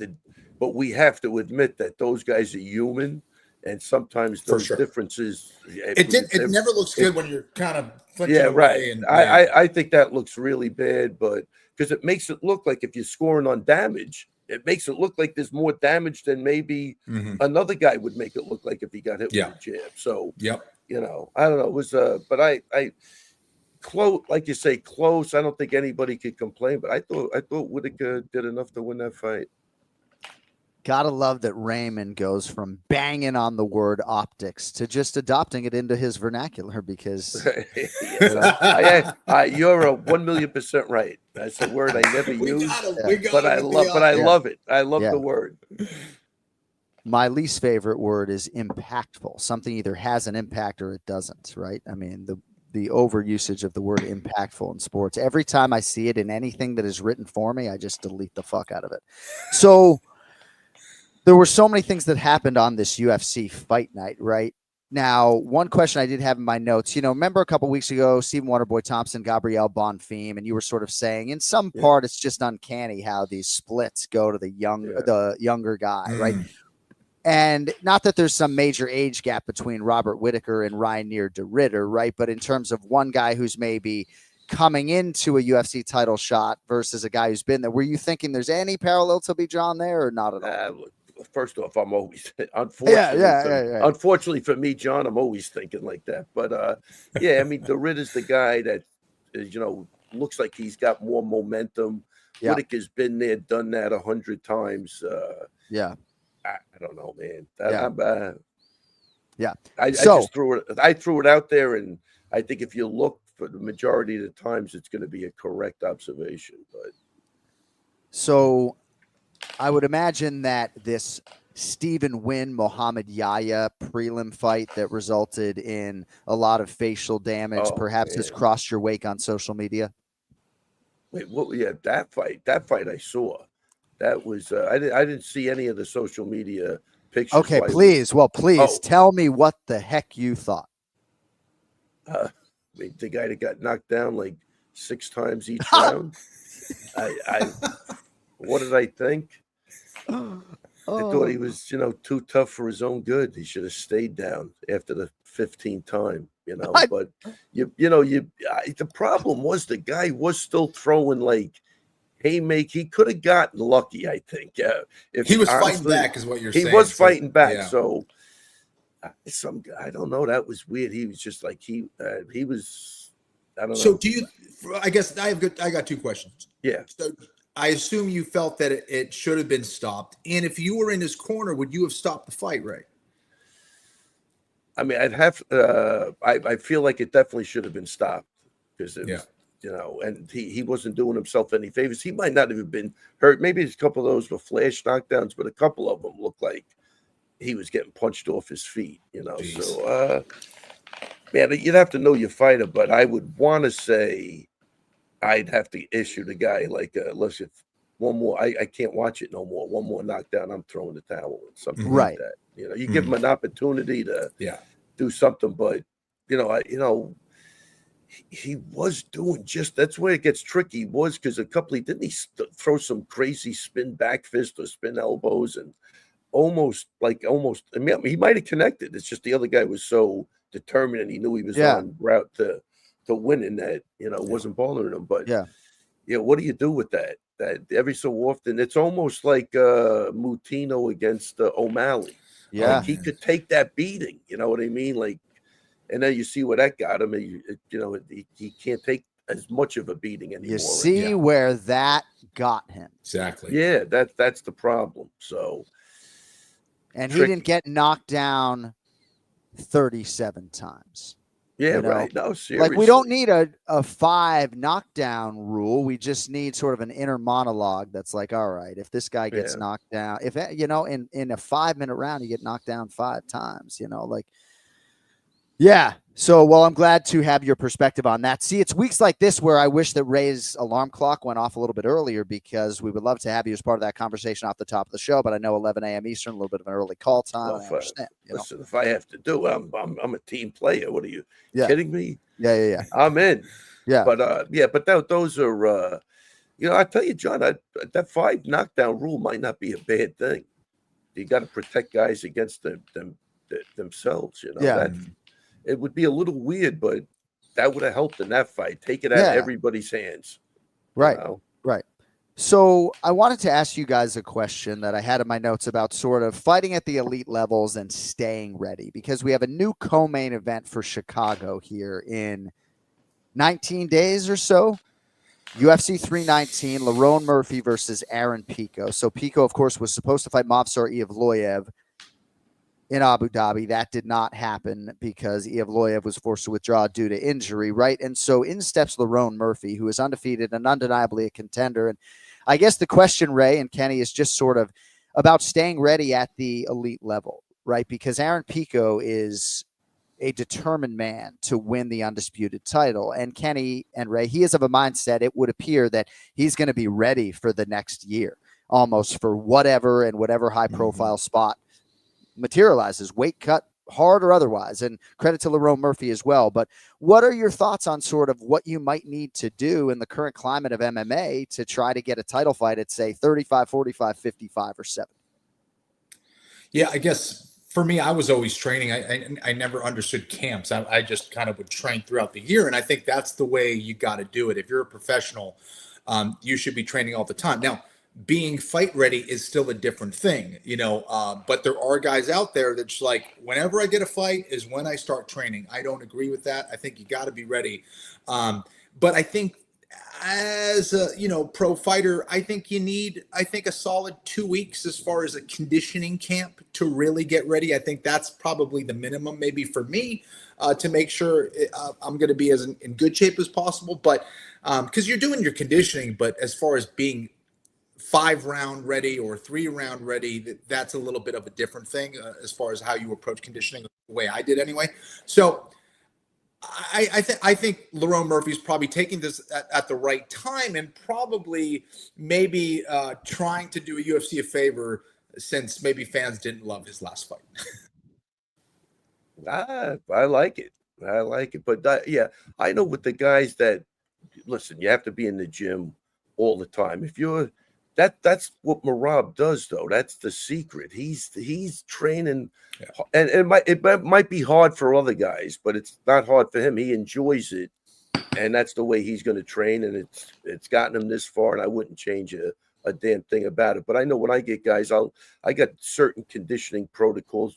but we have to admit that those guys are human, and sometimes those differences. It never looks good when you're kind of flinching away. Right. And, I think that looks really bad, but because it makes it look like if you're scoring on damage, it makes it look like there's more damage than maybe another guy would make it look like if he got hit with a jab. So, I don't know. It was, but I close, like you say, close. I don't think anybody could complain, but I thought Whittaker did enough to win that fight. Gotta love that Raymond goes from banging on the word optics to just adopting it into his vernacular because you're a 1,000,000% right. That's a word I never use, but I love it. I love the word. My least favorite word is impactful. Something either has an impact or it doesn't, right? I mean, the overusage of the word impactful in sports. Every time I see it in anything that is written for me, I just delete the fuck out of it. So there were so many things that happened on this UFC fight night, right? Now, one question I did have in my notes, remember a couple weeks ago, Stephen Wonderboy Thompson, Gabrielle Bonfim, and you were sort of saying in some part, it's just uncanny how these splits go to the younger guy, right? And not that there's some major age gap between Robert Whittaker and Reinier de Ridder, right? But in terms of one guy who's maybe coming into a UFC title shot versus a guy who's been there, were you thinking there's any parallel to be drawn there or not at all? First off, I'm always unfortunately, unfortunately for me, John, I'm always thinking like that. But I mean, the Ridder's the guy that looks like he's got more momentum. Whittaker's been there, done that 100 times. I don't know, man. I just threw it out there, and I think if you look for the majority of the times, it's going to be a correct observation. But so I would imagine that this Stephen Wynn, Muhammad Yahya prelim fight that resulted in a lot of facial damage perhaps has crossed your wake on social media. Wait, what? Yeah, that fight I saw. That was I didn't see any of the social media pictures. Okay, please tell me what the heck you thought. I mean, the guy that got knocked down like 6 times each round. What did I think? I thought he was, too tough for his own good. He should have stayed down after the 15th time, But the problem was the guy was still throwing like haymaker. He could have gotten lucky, I think. If he was fighting back, is what you're saying. He was fighting back. So some guy, I don't know. That was weird. He was just like he was. I don't know. So do you? I guess I got 2 questions. Yeah. So I assume you felt that it should have been stopped, and if you were in his corner, would you have stopped the fight, Ray? I mean, I'd have. I feel like it definitely should have been stopped because it was, and he wasn't doing himself any favors. He might not have been hurt. Maybe a couple of those were flash knockdowns, but a couple of them looked like he was getting punched off his feet. Jeez. So man, you'd have to know your fighter, but I would want to say I'd have to issue the guy like, listen, one more, I can't watch it no more. One more knockdown, I'm throwing the towel in, something like that. You give him an opportunity to do something, but he was doing that's where it gets tricky. Was because didn't he throw some crazy spin back fist or spin elbows and almost. I mean, he might have connected. It's just the other guy was so determined and he knew he was on route to winning that wasn't bothering him. But what do you do with that? That every so often it's almost like Mutino against O'Malley. Like he could take that beating. You know what I mean? Like, and then you see what that got him. He can't take as much of a beating anymore. You see where that got him. Exactly. Yeah, that's the problem. So, and he didn't get knocked down 37 times. Yeah, right. No, seriously. Like we don't need a 5 knockdown rule. We just need sort of an inner monologue that's like, all right, if this guy gets knocked down, if in a 5-minute round you get knocked down 5 times, So, well, I'm glad to have your perspective on that. See, it's weeks like this where I wish that Ray's alarm clock went off a little bit earlier because we would love to have you as part of that conversation off the top of the show. But I know 11 a.m. Eastern, a little bit of an early call time. Well, listen, if I have to do it, I'm a team player. What are you kidding me? Yeah. I'm in. Yeah. But those are, I tell you, John, that 5 knockdown rule might not be a bad thing. You got to protect guys against themselves. It would be a little weird, but that would have helped in that fight. Take it out of everybody's hands. Right. Right. So I wanted to ask you guys a question that I had in my notes about sort of fighting at the elite levels and staying ready, because we have a new co-main event for Chicago here in 19 days or so. UFC 319, Lerone Murphy versus Aaron Pico. So Pico, of course, was supposed to fight Movsar Evloev in Abu Dhabi. That did not happen because Evloev was forced to withdraw due to injury, right? And so in steps Lerone Murphy, who is undefeated and undeniably a contender. And I guess the question, Ray and Kenny, is just sort of about staying ready at the elite level, right? Because Aaron Pico is a determined man to win the undisputed title. And Kenny and Ray, he is of a mindset, it would appear, that he's going to be ready for the next year, almost for whatever high-profile spot materializes, weight cut hard or otherwise, and credit to Lerone Murphy as well. But what are your thoughts on sort of what you might need to do in the current climate of MMA to try to get a title fight at, say, 35, 45, 55, or 70? Yeah, I guess for me, I was always training. I never understood camps. I just kind of would train throughout the year. And I think that's the way you got to do it. If you're a professional, you should be training all the time. Now, being fight ready is still a different thing, but there are guys out there that's like, whenever I get a fight is when I start training. I don't agree with that. I think you got to be ready. But I think as a, pro fighter, I think you need, a solid 2 weeks as far as a conditioning camp to really get ready. I think that's probably the minimum maybe for me to make sure I'm going to be as in good shape as possible. But because you're doing your conditioning, but as far as being 5-round ready or 3-round ready, that's a little bit of a different thing as far as how you approach conditioning, the way I did anyway. So I think Lerone Murphy's probably taking this at the right time and probably maybe trying to do a UFC a favor since maybe fans didn't love his last fight. I like it. But yeah, I know with the guys that, listen, you have to be in the gym all the time. If you're that's what Merab does, though. That's the secret. He's training, and it might be hard for other guys, but it's not hard for him. He enjoys it, and that's the way he's going to train, and it's gotten him this far, and I wouldn't change a damn thing about it. But I know when I get guys, I got certain conditioning protocols.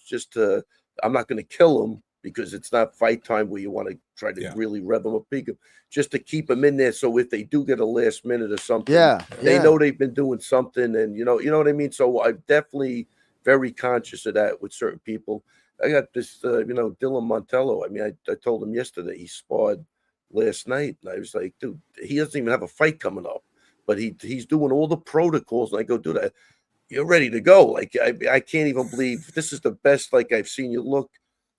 I'm not going to kill them because it's not fight time where you want to try to really rev them up, peak them, just to keep them in there. So if they do get a last minute or something, they know they've been doing something, and you know what I mean. So I'm definitely very conscious of that with certain people. I got this, Dylan Montello. I mean, I told him yesterday he sparred last night, and I was like, dude, he doesn't even have a fight coming up, but he's doing all the protocols, and I go, dude, you're ready to go. Like I can't even believe this is the best like I've seen you look.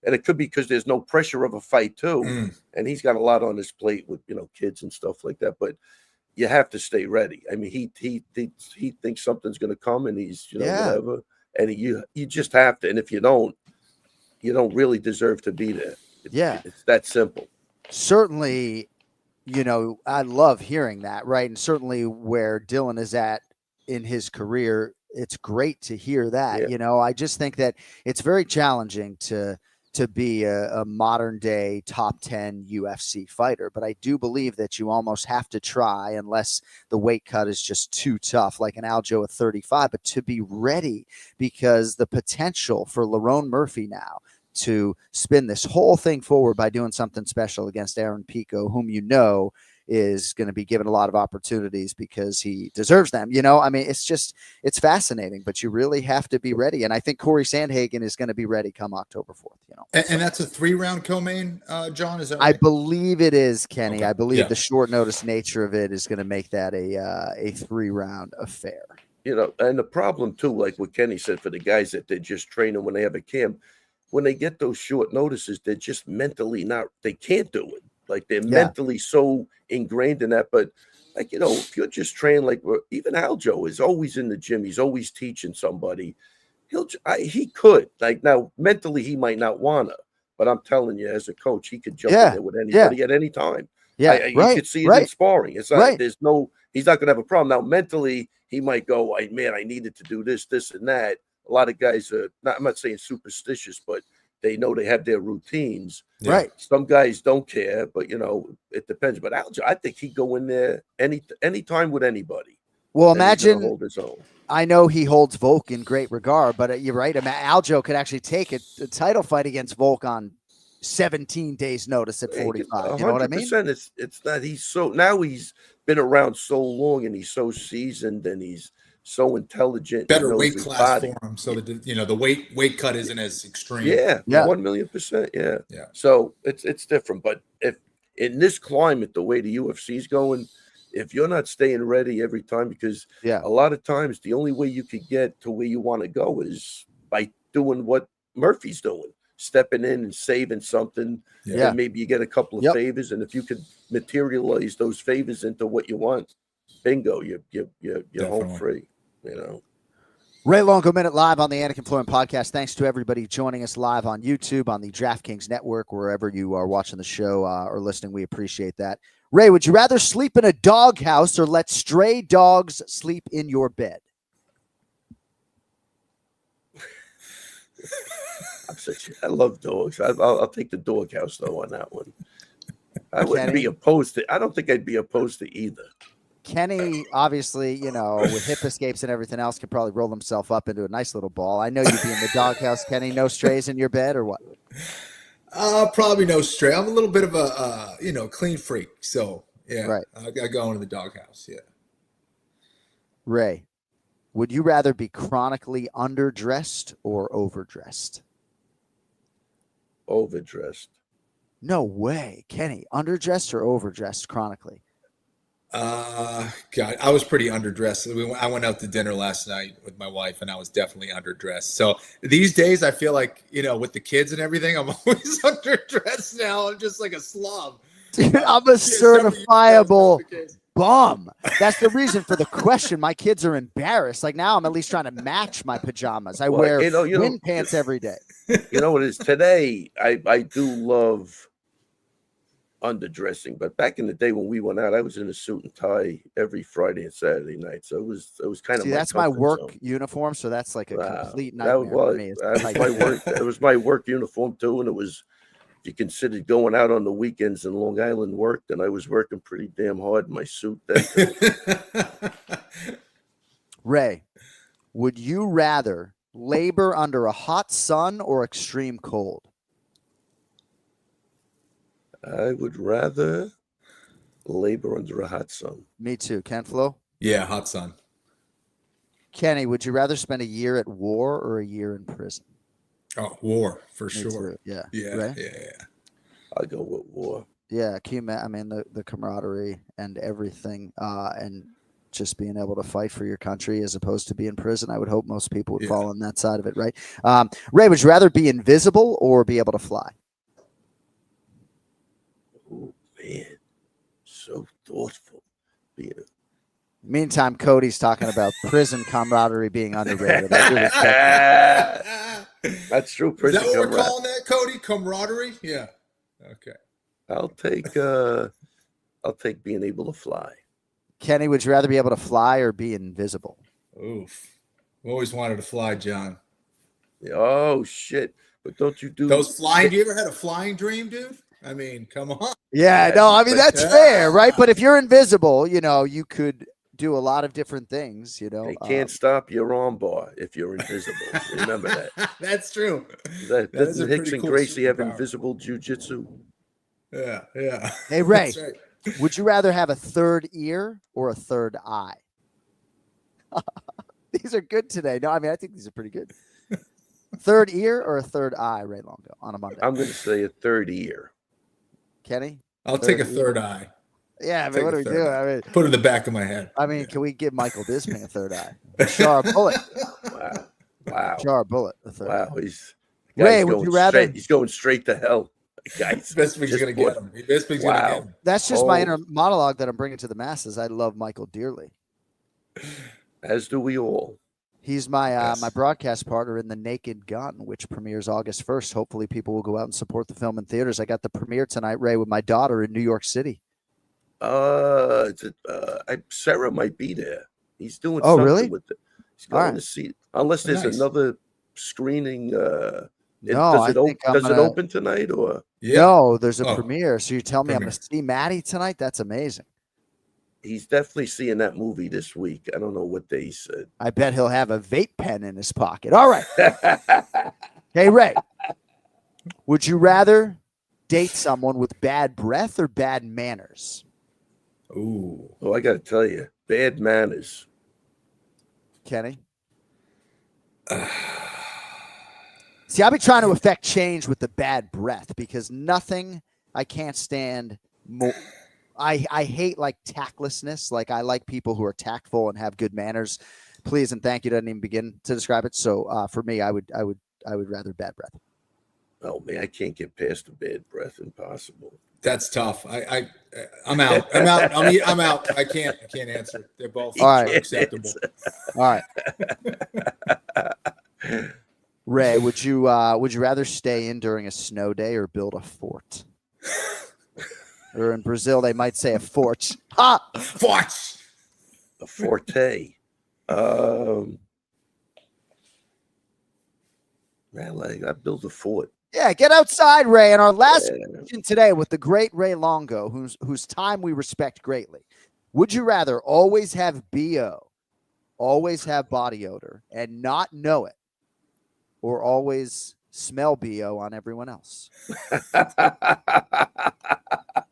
And it could be because there's no pressure of a fight too. And he's got a lot on his plate with, kids and stuff like that. But you have to stay ready. I mean, he thinks something's going to come, and he's, whatever. And you just have to. And if you don't really deserve to be there. It's that simple. Certainly, I love hearing that, right? And certainly where Dylan is at in his career, it's great to hear that. I just think that it's very challenging to be a modern day top 10 UFC fighter. But I do believe that you almost have to try, unless the weight cut is just too tough, like an Aljo at 35, but to be ready, because the potential for Lerone Murphy now to spin this whole thing forward by doing something special against Aaron Pico, whom is going to be given a lot of opportunities because he deserves them. I mean, it's fascinating, but you really have to be ready. And I think Corey Sandhagen is going to be ready come October 4th, And that's a 3-round co-main, John, is that right? I believe it is, Kenny. Okay. I believe the short notice nature of it is going to make that a 3-round affair. And the problem too, like what Kenny said, for the guys that they're just training when they have a camp, when they get those short notices, they're just mentally they can't do it. Like they're mentally so ingrained in that. But like, if you're just training, like even Aljo is always in the gym. He's always teaching somebody. He could, like, now mentally he might not want to, but I'm telling you, as a coach, he could jump in there with anybody at any time. You could see it in sparring. It's not, he's not going to have a problem. Now mentally he might go, I needed to do this, and that. A lot of guys I'm not saying superstitious, but they know they have their routines. Right. Some guys don't care, but it depends. But Aljo, I think he'd go in there anytime with anybody. Well, imagine, hold his own. I know he holds Volk in great regard, but you're right. Aljo could actually take a title fight against Volk on 17 days notice at 45. You know what I mean? It's not, he's been around so long, and he's so seasoned, and he's so intelligent. Better weight class for him, so that the weight cut isn't as extreme. 1,000,000%. Yeah. So it's different. But if in this climate, the way the UFC is going, if you're not staying ready every time, because a lot of times the only way you could get to where you want to go is by doing what Murphy's doing, stepping in and saving something. And maybe you get a couple of favors, and if you could materialize those favors into what you want, bingo, you're home free. Ray Longo Minute live on the Anik Florian podcast. Thanks to everybody joining us live on YouTube, on the DraftKings Network, wherever you are watching the show or listening. We appreciate that. Ray, would you rather sleep in a doghouse or let stray dogs sleep in your bed? I love dogs. I'll take the doghouse though on that one. I wouldn't be opposed to. I don't think I'd be opposed to either. Kenny, obviously, with hip escapes and everything else, could probably roll himself up into a nice little ball. I know you'd be in the doghouse, Kenny. No strays in your bed or what? Probably no stray. I'm a little bit of a clean freak, so yeah, right. I go into the doghouse. Yeah. Ray, would you rather be chronically underdressed or overdressed? Overdressed. No way, Kenny. Underdressed or overdressed chronically? God, I was pretty underdressed. I went out to dinner last night with my wife, and I was definitely underdressed. So these days, I feel like with the kids and everything, I'm always underdressed now. I'm just like a slob. Dude, I'm a certifiable bum. That's the reason for the question. My kids are embarrassed. Like now, I'm at least trying to match my pajamas. I wear wind pants every day. You know what it is today? I do love underdressing, but back in the day when we went out, I was in a suit and tie every Friday and Saturday night. So it was kind of that's my work uniform. So that's like a complete nightmare for me. It was my work uniform too, and it was. If you considered going out on the weekends in Long Island work, then I was working pretty damn hard in my suit. Ray, would you rather labor under a hot sun or extreme cold? I would rather labor under a hot sun. Me too. Ken Flo? Yeah, hot sun. Kenny, would you rather spend a year at war or a year in prison? Oh, war for Me sure. Too. Yeah. Yeah. Ray? Yeah. I'll go with war. Yeah. The camaraderie and everything, and just being able to fight for your country as opposed to be in prison. I would hope most people would fall on that side of it, right? Ray, would you rather be invisible or be able to fly? Oh, man. So thoughtful. Meantime, Cody's talking about prison camaraderie being underrated. That's true. Is that what we're calling that, Cody? Camaraderie? Yeah. Okay. I'll take being able to fly. Kenny, would you rather be able to fly or be invisible? Oof. Always wanted to fly, John. Oh shit. But don't you do those flying? Do you ever had a flying dream, dude? I mean, come on. Yeah, no, I mean that's fair, right? But if you're invisible, you could do a lot of different things, They can't stop your arm bar if you're invisible. Remember that. That's true. Doesn't Hicks and Gracie have invisible jujitsu? Yeah, yeah. Hey, Ray, would you rather have a third ear or a third eye? These are good today. No, I mean, I think these are pretty good. Third ear or a third eye, Ray Longo, on a Monday? I'm going to say a third ear. Kenny? I'll take a third eye. Yeah, I mean, what do we do? I mean, put it in the back of my head. I mean, can we give Michael Bisping a third eye? Sharp Bullet. Wow. Sharp Bullet, a third eye. Ray, would you rather? He's going straight to hell. Guys, Bisping's going to get him. Bisping's going to get him. That's just my inner monologue that I'm bringing to the masses. I love Michael dearly. As do we all. He's my my broadcast partner in The Naked Gun, which premieres August 1st. Hopefully people will go out and support the film in theaters. I got the premiere tonight, Ray, with my daughter in New York City. Sarah might be there. He's doing something really? With it. He's going to see, unless there's another screening. Does it open tonight or? Yeah. No, there's a premiere. So you tell me I'm going to see Maddie tonight? That's amazing. He's definitely seeing that movie this week. I don't know what they said. I bet he'll have a vape pen in his pocket. All right. Hey, Ray, would you rather date someone with bad breath or bad manners? Ooh. Oh, I got to tell you, bad manners. Kenny? See, I've been trying to affect change with the bad breath because nothing I can't stand more. I hate like tactlessness. Like I like people who are tactful and have good manners. Please and thank you doesn't even begin to describe it. So for me, I would rather bad breath. Oh man, I can't get past the bad breath. Impossible. That's tough. I'm out. I'm out. I can't answer. They're both acceptable. All right. Ray, would you rather stay in during a snow day or build a fort? Or in Brazil, they might say a fort. Ha! Fort. A forte. Man, like I built a fort. Yeah, get outside, Ray. And our last question today with the great Ray Longo, whose time we respect greatly. Would you rather always have BO, always have body odor, and not know it, or always smell BO on everyone else?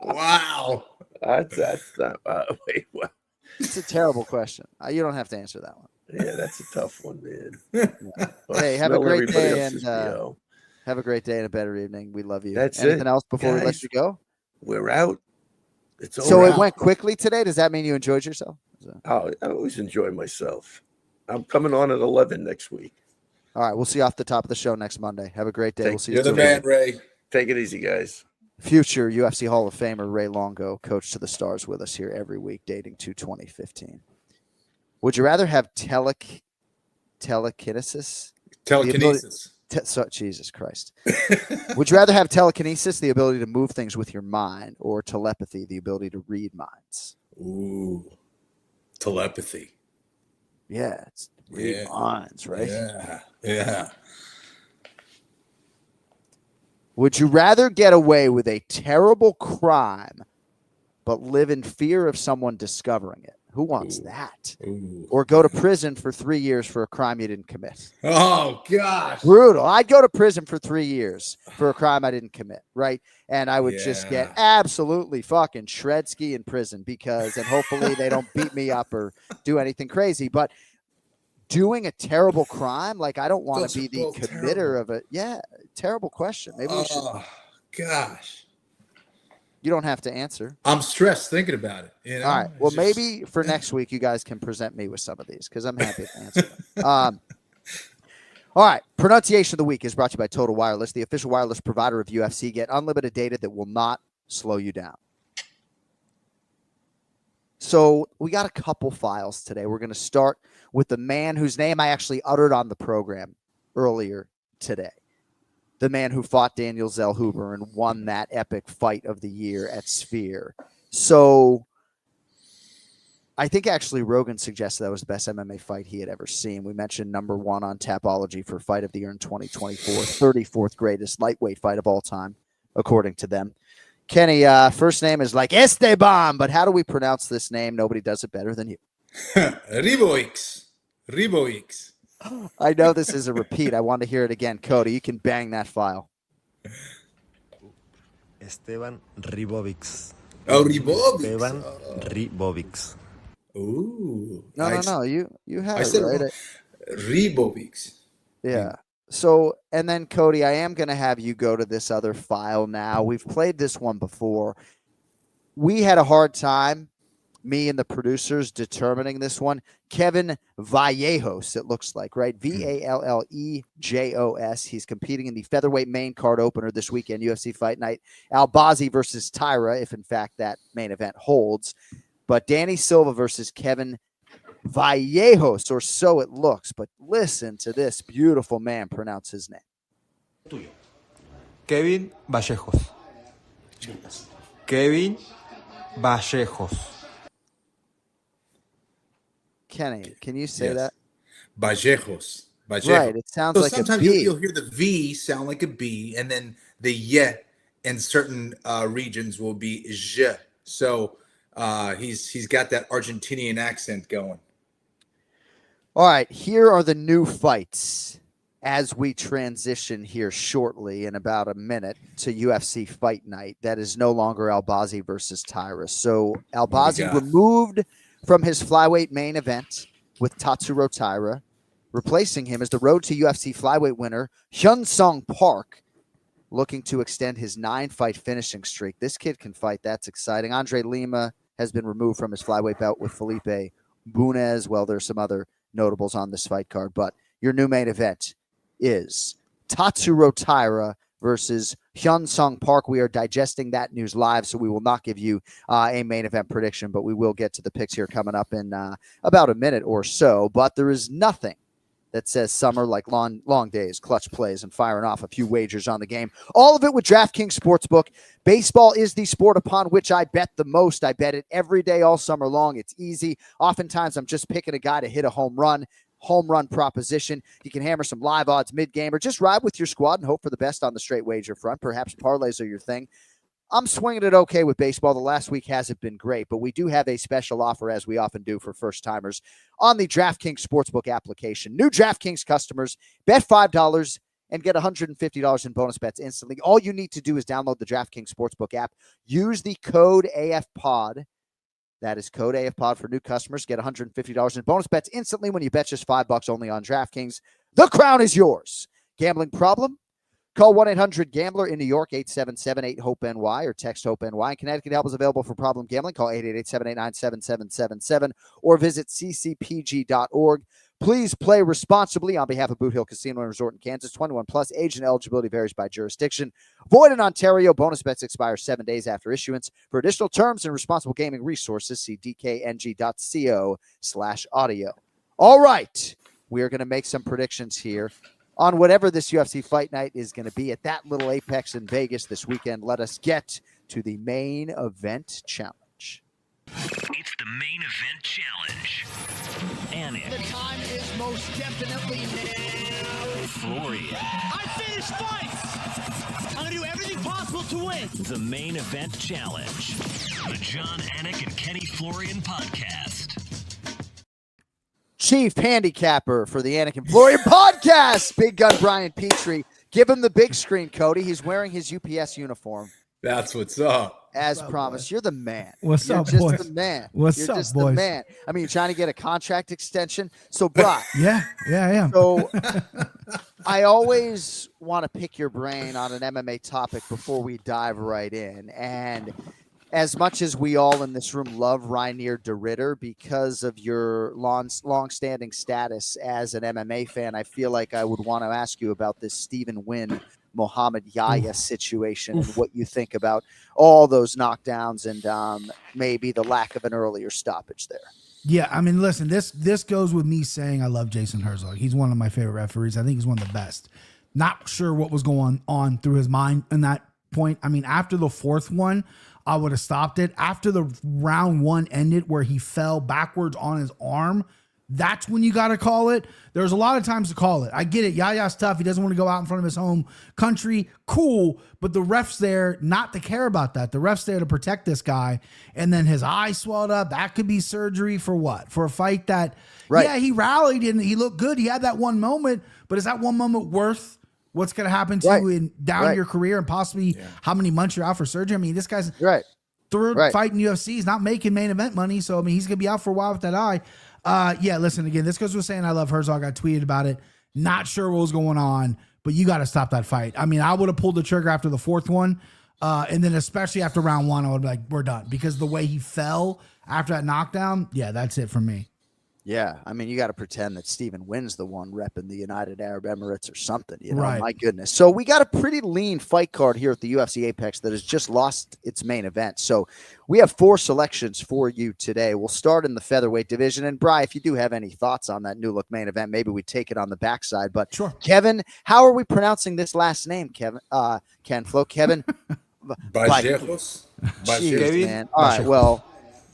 Wow. That's not. Wait, what? It's a terrible question. You don't have to answer that one. Yeah, that's a tough one, man. Yeah. Hey, have a great day and have a great day and a better evening. We love you. That's Anything it, else before we let guys. you go? We're out. It's over. So it went quickly today. Does that mean you enjoyed yourself? Oh, I always enjoy myself. I'm coming on at 11 next week. All right, we'll see you off the top of the show next Monday. Have a great day. We'll see you You're the soon. man, Ray. Take it easy, guys. Future UFC Hall of Famer Ray Longo, coach to the stars, with us here every week, dating to 2015. Would you rather have telekinesis? Telekinesis. Jesus Christ. Would you rather have telekinesis, the ability to move things with your mind, or telepathy, the ability to read minds? Ooh, telepathy. Yeah, it's read minds, right? Yeah. Would you rather get away with a terrible crime but live in fear of someone discovering it? Who wants that? Ooh. Or go to prison for 3 years for a crime you didn't commit? Oh, gosh. Brutal. I'd go to prison for 3 years for a crime I didn't commit, right? And I would just get absolutely fucking shredsky in prison and hopefully they don't beat me up or do anything crazy. But doing a terrible crime, like I don't want to be the committer of it. Yeah, terrible question. Maybe we should. Oh, gosh. You don't have to answer. I'm stressed thinking about it. You know? All right. Well, maybe for next week, you guys can present me with some of these because I'm happy to answer them. All right. Pronunciation of the week is brought to you by Total Wireless, the official wireless provider of UFC. Get unlimited data that will not slow you down. So we got a couple files today. We're going to start with the man whose name I actually uttered on the program earlier today. The man who fought Daniel Zellhuber and won that epic fight of the year at Sphere. So I think actually Rogan suggested that was the best MMA fight he had ever seen. We mentioned #1 on Tapology for Fight of the Year in 2024, 34th greatest lightweight fight of all time, according to them. Kenny, first name is like Esteban, but how do we pronounce this name? Nobody does it better than you. Ribovics. I know this is a repeat. I want to hear it again. Cody, you can bang that file. Esteban Ribovics. Oh, Ribovics. Esteban Ribovics. Ooh. No. You have I said it, right? Ribovics. Yeah. So, and then Cody, I am going to have you go to this other file now. We've played this one before. We had a hard time, me and the producers, determining this one. Kevin Vallejos, it looks like, right? Vallejos. He's competing in the featherweight main card opener this weekend, UFC Fight Night. Albazi versus Taira, if in fact that main event holds. But Danny Silva versus Kevin Vallejos, or so it looks. But listen to this beautiful man pronounce his name. Kevin Vallejos. Kevin Vallejos. Kenny, can you say that? Vallejos. Right, it sounds like sometimes a B. You'll hear the V sound like a B, and then the Y in certain regions will be J. So he's got that Argentinian accent going. All right, here are the new fights as we transition here shortly in about a minute to UFC Fight Night. That is no longer Albazi versus Taira. So Albazi removed from his flyweight main event with Tatsuro Taira. Replacing him is the road to UFC flyweight winner Hyun-Sung Park, looking to extend his 9-fight finishing streak. This kid can fight. That's exciting. Andre Lima has been removed from his flyweight bout with Felipe Bunez. Well, there's some other notables on this fight card, but your new main event is Tatsuro Taira versus Hyun-Sung Park. We are digesting that news live, so we will not give you a main event prediction, but we will get to the picks here coming up in about a minute or so. But there is nothing that says summer, like long days, clutch plays, and firing off a few wagers on the game. All of it with DraftKings Sportsbook. Baseball is the sport upon which I bet the most. I bet it every day all summer long. It's easy. Oftentimes, I'm just picking a guy to hit a home run proposition. You can hammer some live odds mid-game or just ride with your squad and hope for the best on the straight wager front. Perhaps parlays are your thing. I'm swinging it okay with baseball. The last week hasn't been great, but we do have a special offer, as we often do for first-timers, on the DraftKings Sportsbook application. New DraftKings customers, bet $5 and get $150 in bonus bets instantly. All you need to do is download the DraftKings Sportsbook app. Use the code AFPOD. That is code AFPOD for new customers. Get $150 in bonus bets instantly when you bet just $5 only on DraftKings. The crown is yours. Gambling problem? Call 1-800-GAMBLER in New York, 877-8-HOPE-NY, or text HOPE-NY. In Connecticut, help is available for problem gambling. Call 888-789-7777 or visit ccpg.org. Please play responsibly on behalf of Boot Hill Casino and Resort in Kansas. 21 plus, age and eligibility varies by jurisdiction. Void in Ontario. Bonus bets expire 7 days after issuance. For additional terms and responsible gaming resources, see dkng.co/audio. All right. We are going to make some predictions here on whatever this UFC Fight Night is going to be at that little Apex in Vegas this weekend. Let us get to the main event challenge. It's the main event challenge. Anik. The time is most definitely now. Florian. I finish fights. I'm going to do everything possible to win. The main event challenge. The Jon Anik and Kenny Florian podcast. Chief handicapper for the Anik and Florian podcast, Big Gun Brian Petrie. Give him the big screen, Cody. He's wearing his UPS uniform. That's what's up. As promised, you're the man. What's you're up, just boys? the man. What's you're up, just boys? the man. I mean, you're trying to get a contract extension. So, Brock. Yeah, I am. So, I always want to pick your brain on an MMA topic before we dive right in. And as much as we all in this room love Reinier de Ridder because of your long-standing status as an MMA fan, I feel like I would want to ask you about this Stephen Wynn Muhammad Yahya situation and what you think about all those knockdowns and maybe the lack of an earlier stoppage there. Yeah, I mean, listen, this goes with me saying I love Jason Herzog. He's one of my favorite referees. I think he's one of the best. Not sure what was going on through his mind in that point. I mean, after the fourth one, I would have stopped it. After the round one ended where he fell backwards on his arm, that's when you got to call it. There's a lot of times to call it. I get it. Yaya's tough. He doesn't want to go out in front of his home country. Cool. But the ref's there not to care about that. The ref's there to protect this guy. And then his eye swelled up. That could be surgery for what? For a fight that, yeah, he rallied and he looked good. He had that one moment. But is that one moment worth what's going to happen to you in down your career and possibly how many months you're out for surgery? I mean, this guy's third fight in UFC. He's not making main event money. So, I mean, he's going to be out for a while with that eye. Yeah, listen, again, this goes with saying I love Herzog. I tweeted about it. Not sure what was going on, but you got to stop that fight. I mean, I would have pulled the trigger after the fourth one. And then especially after round one, I would be like, we're done. Because the way he fell after that knockdown, yeah, that's it for me. Yeah, I mean, you got to pretend that Stephen Wynn's the one repping the United Arab Emirates or something, you know, my goodness. So we got a pretty lean fight card here at the UFC Apex that has just lost its main event. So we have 4 selections for you today. We'll start in the featherweight division. And, Bri, if you do have any thoughts on that new look main event, maybe we take it on the backside. But, Kevin, how are we pronouncing this last name, Kevin? Ken Flo, Kevin? Bajejos? Jeez, man. All right, well,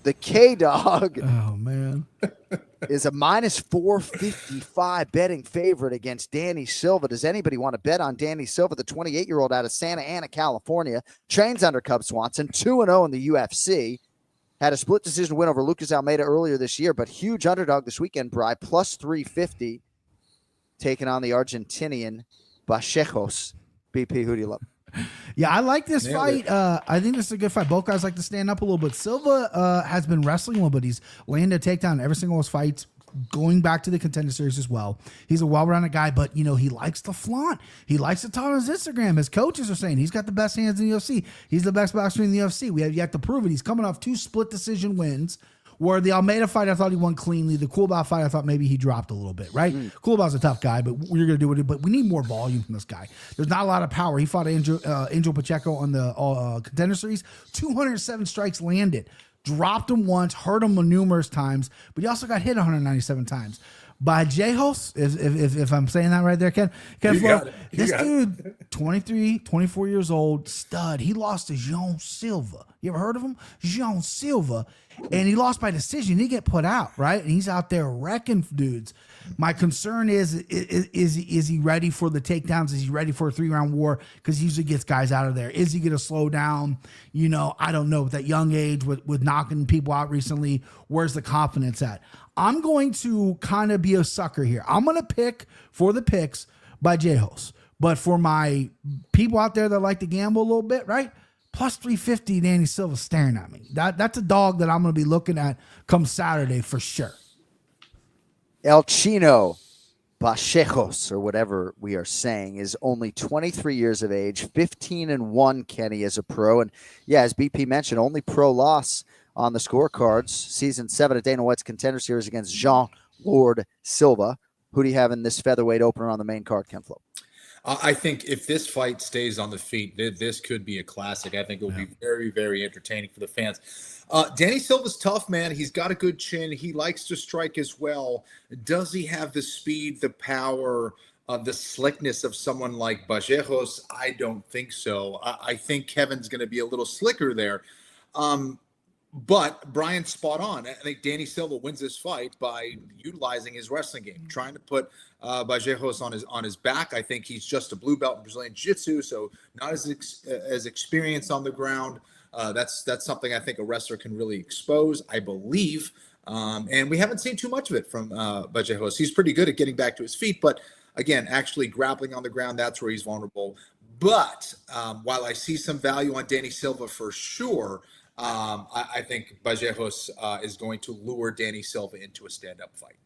the K-Dog. Oh, man. Is a minus 455 betting favorite against Danny Silva. Does anybody want to bet on Danny Silva, the 28-year-old out of Santa Ana, California, trains under Cub Swanson, 2-0 in the UFC, had a split decision win over Lucas Almeida earlier this year, but huge underdog this weekend, Bri, plus 350, taking on the Argentinian Bajejos. BP, who do you love? Yeah, I like this fight. I think this is a good fight. Both guys like to stand up a little bit. Silva has been wrestling a little bit. He's landed a takedown in every single of his fights, going back to the Contender Series as well. He's a well-rounded guy, but, you know, he likes to flaunt. He likes to talk on his Instagram. His coaches are saying he's got the best hands in the UFC. He's the best boxer in the UFC. We have yet to prove it. He's coming off 2 split decision wins. Where the Almeida fight, I thought he won cleanly. The Coolbaugh fight, I thought maybe he dropped a little bit, right? Coolbaugh's a tough guy, but you're going to do it. But we need more volume from this guy. There's not a lot of power. He fought Angel Pacheco on the Contender Series. 207 strikes landed. Dropped him once, hurt him numerous times, but he also got hit 197 times. Bajejos, if I'm saying that right there, Ken Flo, this dude, 23, 24 years old, stud. He lost to Jon Silva. You ever heard of him? Jon Silva. And he lost by decision. He get put out, right? And he's out there wrecking dudes. My concern is he ready for the takedowns? Is he ready for a 3-round war? Because he usually gets guys out of there. Is he going to slow down? You know, I don't know. With that young age, with knocking people out recently, where's the confidence at? I'm going to kind of be a sucker here. I'm going to pick for the picks by Jehos. But for my people out there that like to gamble a little bit, right? Plus 350, Danny Silva staring at me. That's a dog that I'm going to be looking at come Saturday for sure. El Chino Bajejos, or whatever we are saying, is only 23 years of age, 15-1, Kenny, as a pro. And yeah, as BP mentioned, only pro loss on the scorecards. Season 7 of Dana White's Contender Series against Jean Lord Silva. Who do you have in this featherweight opener on the main card, Ken Flo? I think if this fight stays on the feet, this could be a classic. I think it will be very, very entertaining for the fans. Danny Silva's tough, man. He's got a good chin. He likes to strike as well. Does he have the speed, the power, the slickness of someone like Bajejos? I don't think so. I think Kevin's going to be a little slicker there. But Brian's spot on. I think Danny Silva wins this fight by utilizing his wrestling game, trying to put Bajejos on his back. I think he's just a blue belt in Brazilian Jiu-Jitsu, so not as experienced on the ground. That's something I think a wrestler can really expose, I believe. And we haven't seen too much of it from Bajejos. He's pretty good at getting back to his feet, but again, actually grappling on the ground, that's where he's vulnerable. But while I see some value on Danny Silva for sure, I think Bajejos is going to lure Danny Silva into a stand-up fight.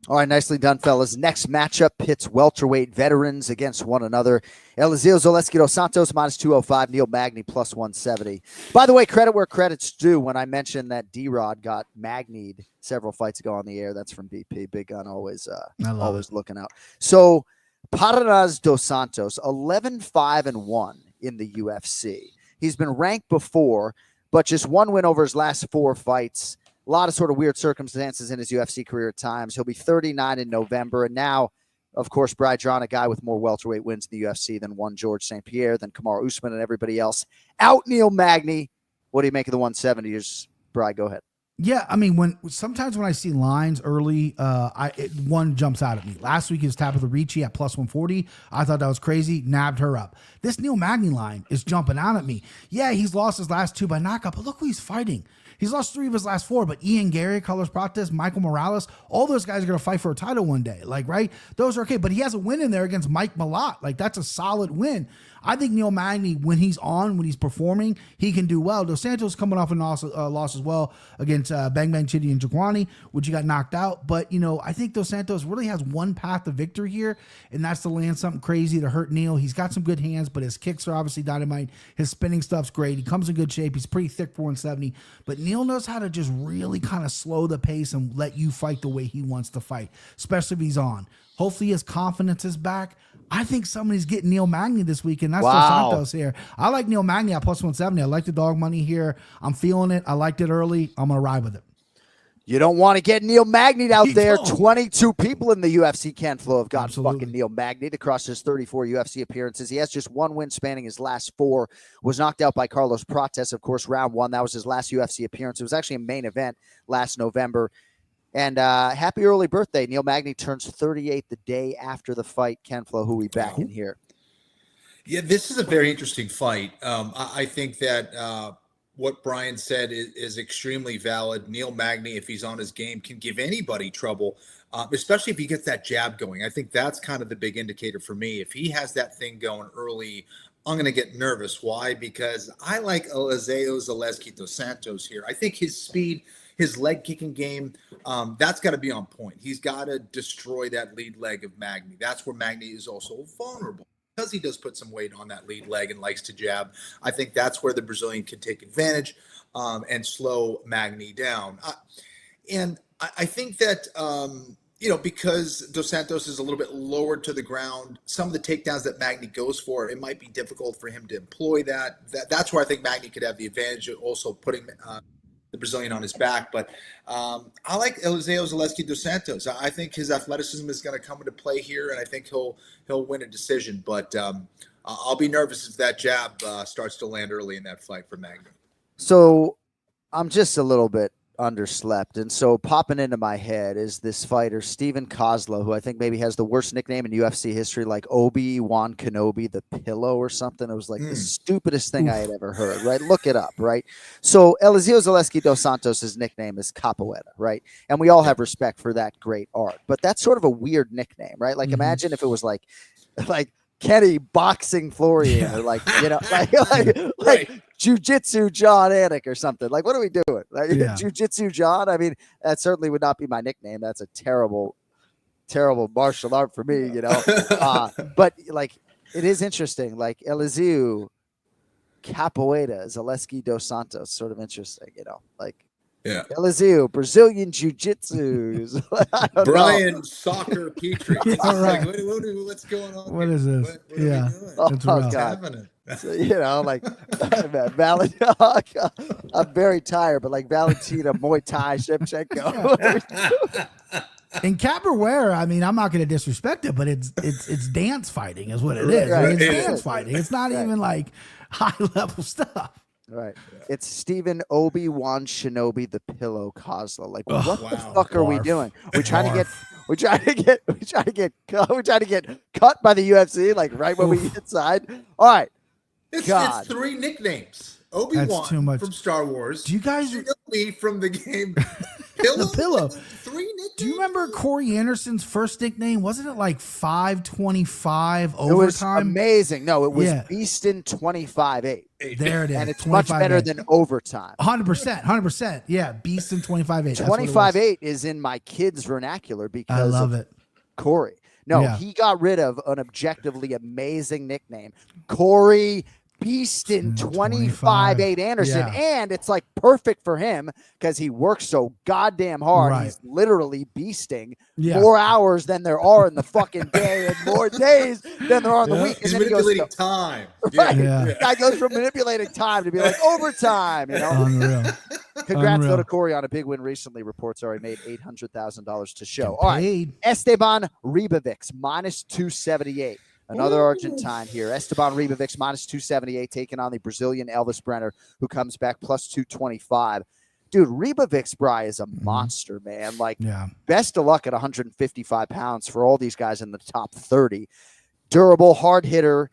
All right, nicely done, fellas. Next matchup pits welterweight veterans against one another. Eliseo Zaleski dos Santos, minus 205. Neil Magny, plus 170. By the way, credit where credit's due. When I mentioned that D-Rod got Magnied several fights ago on the air, that's from BP. Big Gun, always looking out. So, Taira dos Santos, 11-5-1 in the UFC. He's been ranked before, but just one win over his last 4 fights. A lot of sort of weird circumstances in his UFC career at times. He'll be 39 in November. And now, of course, Bry drawn a guy with more welterweight wins in the UFC than one George St. Pierre, than Kamaru Usman and everybody else. Out Neil Magny. What do you make of the 170ers? Bry, go ahead. Yeah, I mean, sometimes when I see lines early, one jumps out at me. Last week is Tabitha Ricci at plus 140. I thought that was crazy. Nabbed her up. This Neil Magny line is jumping out at me. Yeah, he's lost his last 2 by knockout, but look who he's fighting. He's lost 3 of his last 4, but Ian Gary, Carlos Prates, Michael Morales, all those guys are going to fight for a title one day. Like, right? Those are okay. But he has a win in there against Mike Malott. Like, that's a solid win. I think Neil Magny, when he's performing, he can do well. Dos Santos coming off a loss as well against Bang Bang Chitty and Jaquani, which he got knocked out. But, I think Dos Santos really has one path to victory here, and that's to land something crazy to hurt Neil. He's got some good hands, but his kicks are obviously dynamite. His spinning stuff's great. He comes in good shape. He's pretty thick for 170. But Neil knows how to just really kind of slow the pace and let you fight the way he wants to fight, especially if he's on. Hopefully his confidence is back. I think somebody's getting Neil Magny this week, and that's Dos Santos here. I like Neil Magny at plus 170. I like the dog money here. I'm feeling it. I liked it early. I'm going to ride with it. You don't want to get Neil Magny out there. 22 people in the UFC Ken Flo have got fucking Neil Magny across his 34 UFC appearances. He has just 1 win spanning his last 4. Was knocked out by Carlos Prates, of course, round 1. That was his last UFC appearance. It was actually a main event last November. And happy early birthday. Neil Magny turns 38 the day after the fight. Ken Flo, who we back in here? Yeah, this is a very interesting fight. I think that what Brian said is extremely valid. Neil Magny, if he's on his game, can give anybody trouble, especially if he gets that jab going. I think that's kind of the big indicator for me. If he has that thing going early, I'm going to get nervous. Why? Because I like Eliseo Zaleski dos Santos here. I think his speed, his leg kicking game, that's got to be on point. He's got to destroy that lead leg of Magny. That's where Magny is also vulnerable, because he does put some weight on that lead leg and likes to jab. I think that's where the Brazilian can take advantage and slow Magny down. And I think that, because Dos Santos is a little bit lower to the ground, some of the takedowns that Magny goes for, it might be difficult for him to employ that. That's where I think Magny could have the advantage of also putting the Brazilian on his back. But I like Eliseo Zaleski dos Santos. I think his athleticism is going to come into play here, and I think he'll win a decision. But I'll be nervous if that jab starts to land early in that fight for Magny. So I'm just a little bit underslept, and so popping into my head is this fighter Steven Kozlo, who I think maybe has the worst nickname in UFC history, like Obi-Wan Kenobi the Pillow or something. It was like the stupidest thing I had ever heard, right? Look it up, right? So Eliseo Zaleski dos Santos' nickname is Capoeira, right? And we all have respect for that great art, but that's sort of a weird nickname, right? Like imagine if it was like Kenny Boxing Florian, or like, you know, like Jiu-Jitsu Jon Anik or something. Like, what are we doing? Like, Jiu-Jitsu John? I mean, that certainly would not be my nickname. That's a terrible, terrible martial art for me, you know. But like, it is interesting. Like Eliseo Capoeira, Zaleski dos Santos, sort of interesting, you know. Like, Eliseo, Brazilian Jiu-Jitsu. Brian Soccer Petrie. Right. Like, what's going on? What is this? What's That's So, you know, like I'm very tired, but like Valentina Muay Thai Shevchenko. In capoeira, I mean, I'm not going to disrespect it, but it's dance fighting is what it is. Right. It's dance fighting. It's not even like high level stuff. Right. It's Stephen Obi-Wan Shinobi the Pillow Kozlo. Like, what the Wow. fuck are we doing? We're trying to get cut by the UFC, like right when we get inside. All right. It's three nicknames. Obi-Wan That's too much. from Star Wars. Do you guys Shinobi from the game the Pillow? Three nicknames. Do you remember Corey Anderson's first nickname? Wasn't it like 525 overtime? It was amazing. No, it was Beastin 25-8. There it is. And it's much better than overtime. 100%. Yeah, Beastin 25-8. 25-8 is in my kids' vernacular because I love it. Corey. No, he got rid of an objectively amazing nickname, Corey Beastin 25-8 Anderson. And it's like perfect for him because he works so goddamn hard. Right. He's literally beasting more hours than there are in the fucking day and more days than there are in the week. He's and then manipulating time. Right. The guy goes from manipulating time to be like overtime, you know? Unreal. Congrats though to Corey on a big win recently. Reports already made $800,000 to show. All right. Esteban Ribovics -278. Another Argentine here. Esteban Ribovics -278, taking on the Brazilian Elvis Brener, who comes back +225. Dude, Ribovics, Bry, is a monster, man. Like, best of luck at 155 pounds for all these guys in the top 30. Durable, hard hitter.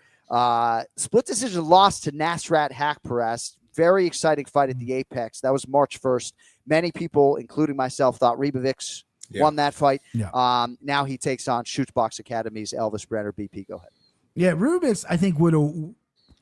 Split decision loss to Nasrat Hakparas. Very exciting fight at the Apex. That was March 1st. Many people, including myself, thought Ribovics won that fight. Now he takes on Shootbox Academy's Elvis Brener. BP, go ahead. Yeah, Ribovics, I think,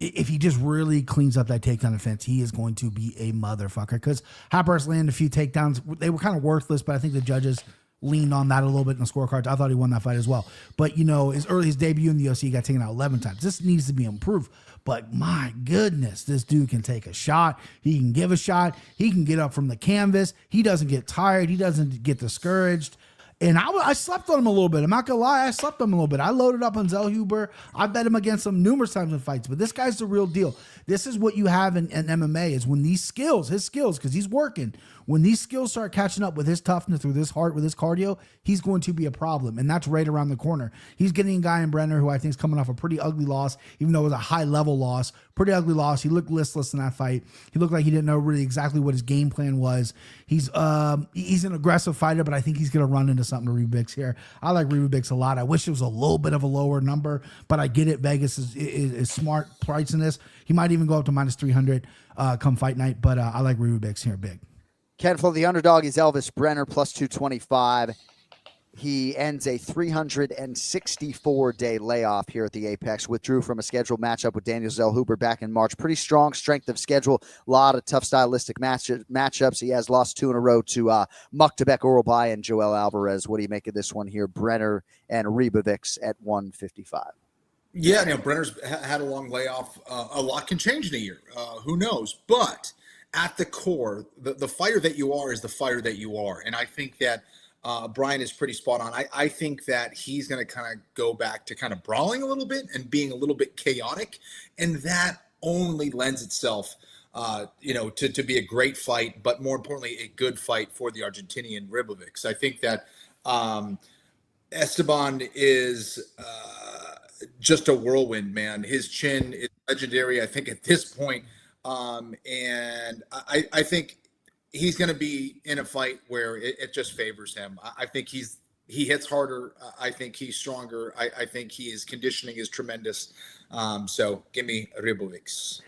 if he just really cleans up that takedown defense, he is going to be a motherfucker. Because Hakparas landed a few takedowns. They were kind of worthless, but I think the judges leaned on that a little bit in the scorecards. I thought he won that fight as well. But, you know, his debut in the UFC, he got taken out 11 times. This needs to be improved. But my goodness, this dude can take a shot. He can give a shot. He can get up from the canvas. He doesn't get tired. He doesn't get discouraged. And I slept on him a little bit. I'm not going to lie. I slept on him a little bit. I loaded up on Zellhuber. I bet him against him numerous times in fights. But this guy's the real deal. This is what you have in MMA is when his skills, because he's working, when these skills start catching up with his toughness, with his heart, with his cardio, he's going to be a problem. And that's right around the corner. He's getting a guy in Brener who I think is coming off a pretty ugly loss, even though it was a high-level loss. Pretty ugly loss. He looked listless in that fight. He looked like he didn't know really exactly what his game plan was. He's an aggressive fighter, but I think he's going to run into something to Ribovics here. I like Ribovics a lot. I wish it was a little bit of a lower number, but I get it. Vegas is smart pricing this. He might even go up to -300 come fight night, but I like Ribovics here big. Ken, for the underdog is Elvis Brener +225. He ends a 364-day layoff here at the Apex. Withdrew from a scheduled matchup with Daniel Zellhuber back in March. Pretty strong strength of schedule. A lot of tough stylistic matchups. He has lost 2 in a row to Muktabek Orolbai and Joel Alvarez. What do you make of this one here? Brener and Ribovics at 155. Yeah, Brenner's had a long layoff. A lot can change in a year. Who knows? But at the core, the fighter that you are is the fighter that you are. And I think that Brian is pretty spot on. I think that he's going to kind of go back to kind of brawling a little bit and being a little bit chaotic. And that only lends itself to be a great fight, but more importantly, a good fight for the Argentinian Ribovics. I think that Esteban is just a whirlwind, man. His chin is legendary, I think, at this point. And I think he's going to be in a fight where it just favors him. I think he hits harder. I think he's stronger. I think his conditioning is tremendous. So give me Ribovics.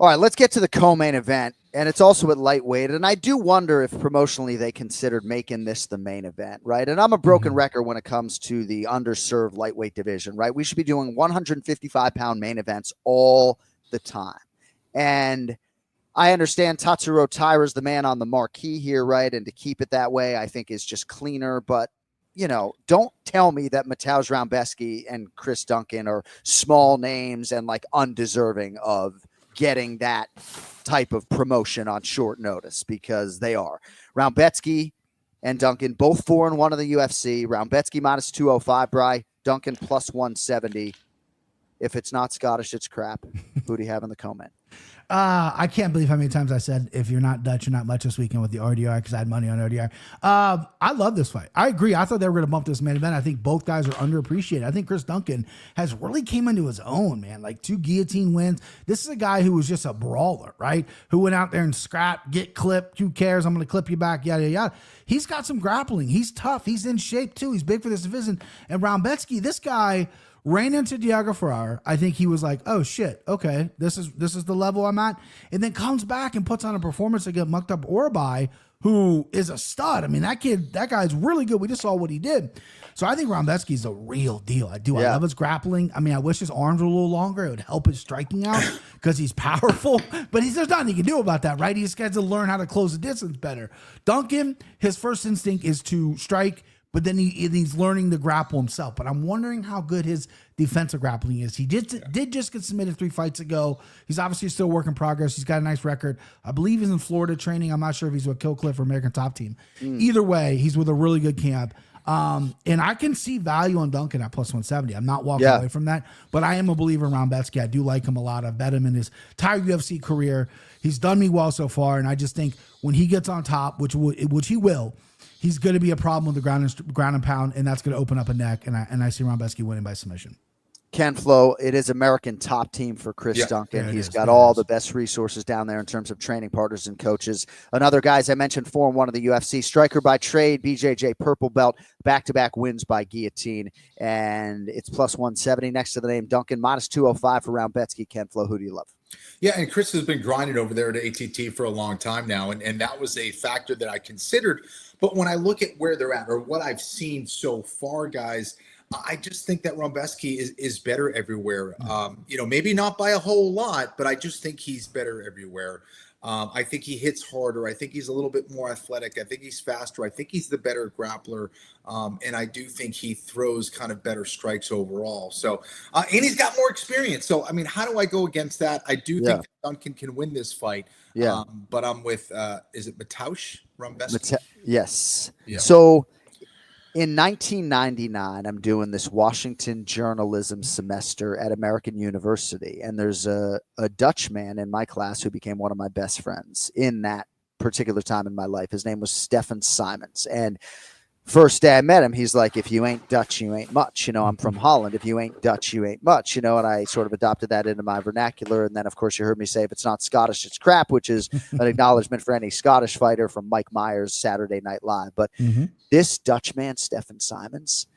All right, let's get to the co-main event, and it's also at lightweight. And I do wonder if promotionally they considered making this the main event, right? And I'm a broken record when it comes to the underserved lightweight division, right? We should be doing 155-pound main events all the time. And I understand Tatsuro Taira is the man on the marquee here, right? And to keep it that way, I think is just cleaner. But, don't tell me that Mateusz Rebecki and Chris Duncan are small names and like undeserving of getting that type of promotion on short notice, because they are. Rebecki and Duncan, both 4-1 in the UFC. Rebecki minus 205, Bry. Duncan plus 170. If it's not Scottish, it's crap. Who do you have in the comment? I can't believe how many times I said, if you're not Dutch, you're not much this weekend with the RDR, because I had money on RDR. I love this fight. I agree. I thought they were going to bump this main event. I think both guys are underappreciated. I think Chris Duncan has really came into his own, man. Like 2 guillotine wins. This is a guy who was just a brawler, right? Who went out there and scrapped, get clipped. Who cares? I'm going to clip you back, yada, yada, yada. He's got some grappling. He's tough. He's in shape too. He's big for this division. And Rebecki, this guy ran into Diego Ferrer. I think he was like, oh shit, okay, this is the level I'm at. And then comes back and puts on a performance against Mukhtar Orabai, who is a stud. I mean, that guy's really good. We just saw what he did. So I think Rebecki's a real deal. I do. Yeah. I love his grappling. I mean, I wish his arms were a little longer. It would help his striking out because he's powerful. But there's nothing he can do about that, right? He just has to learn how to close the distance better. Duncan, his first instinct is to strike, but then he's learning to grapple himself. But I'm wondering how good his defensive grappling is. He did just get submitted 3 fights ago. He's obviously still a work in progress. He's got a nice record. I believe he's in Florida training. I'm not sure if he's with Killcliff or American Top Team. Either way, he's with a really good camp. And I can see value on Duncan at plus 170. I'm not walking away from that, but I am a believer in Rebecki. I do like him a lot. I've bet him in his entire UFC career. He's done me well so far, and I just think when he gets on top, which he will, he's going to be a problem with the ground and pound, and that's going to open up a neck. And I see Rebecki winning by submission. Ken Flo, it is American Top Team for Chris Duncan. He's got all the best resources down there in terms of training partners and coaches. Another guy, as I mentioned, 4-1 of the UFC, striker by trade, BJJ purple belt, back-to-back wins by guillotine, and it's plus 170 next to the name Duncan, minus 205 for Rebecki. Ken Flo, who do you love? Yeah, and Chris has been grinding over there at ATT for a long time now, and that was a factor that I considered. But when I look at where they're at or what I've seen so far, guys, I just think that Rebecki is better everywhere. Maybe not by a whole lot, but I just think he's better everywhere. I think he hits harder. I think he's a little bit more athletic. I think he's faster. I think he's the better grappler. And I do think he throws kind of better strikes overall. So, and he's got more experience. So, I mean, how do I go against that? I do think that Duncan can win this fight. Yeah. But I'm with, is it Mateusz Rebecki? Yes. Yeah. So, in 1999, I'm doing this Washington journalism semester at American University, and there's a Dutch man in my class who became one of my best friends in that particular time in my life. His name was Stefan Simons, and first day I met him, he's like, if you ain't Dutch, you ain't much. I'm from Holland. If you ain't Dutch, you ain't much. And I sort of adopted that into my vernacular. And then, of course, you heard me say, if it's not Scottish, it's crap, which is an acknowledgement for any Scottish fighter from Mike Myers' Saturday Night Live. But this Dutch man, Stefan Simons,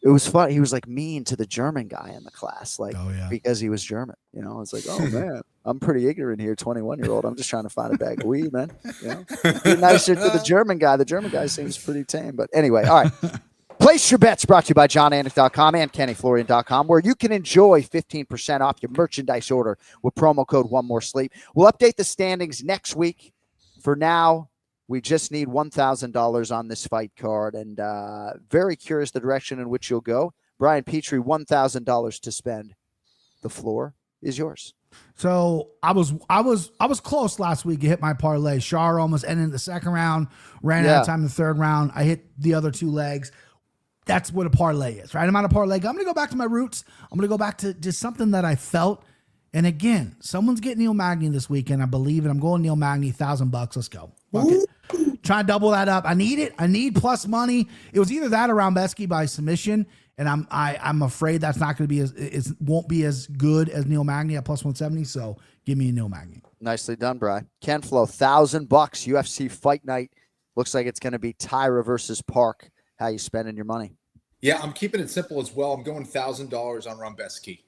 it was fun. He was like mean to the German guy in the class, because he was German. It's like, oh man, I'm pretty ignorant here, 21-year-old. I'm just trying to find a bag of weed, man. Be nicer to the German guy. The German guy seems pretty tame, but anyway, all right. Place your bets, brought to you by JonAnik.com and KennyFlorian.com, where you can enjoy 15% off your merchandise order with promo code OneMoreSleep. We'll update the standings next week. For now, we just need $1,000 on this fight card, and very curious the direction in which you'll go. Brian Petrie, $1,000 to spend. The floor is yours. So I was close last week. I hit my parlay. Shar almost ended the second round, ran out of time in the third round. I hit the other 2 legs. That's what a parlay is, right? I'm on a parlay. I'm going to go back to my roots. I'm going to go back to just something that I felt And again, someone's getting Neil Magny this weekend. I believe it. I'm going Neil Magny, $1,000. Let's go. Fuck it. Try to double that up. I need it. I need plus money. It was either that or Rebecki by submission, and I'm afraid that's not going to be it won't be as good as Neil Magny at plus 170. So give me a Neil Magny. Nicely done, Bri. Ken Flo, $1,000 UFC fight night. Looks like it's going to be Taira versus Park. How you spending your money? Yeah, I'm keeping it simple as well. I'm going $1,000 on Rebecki.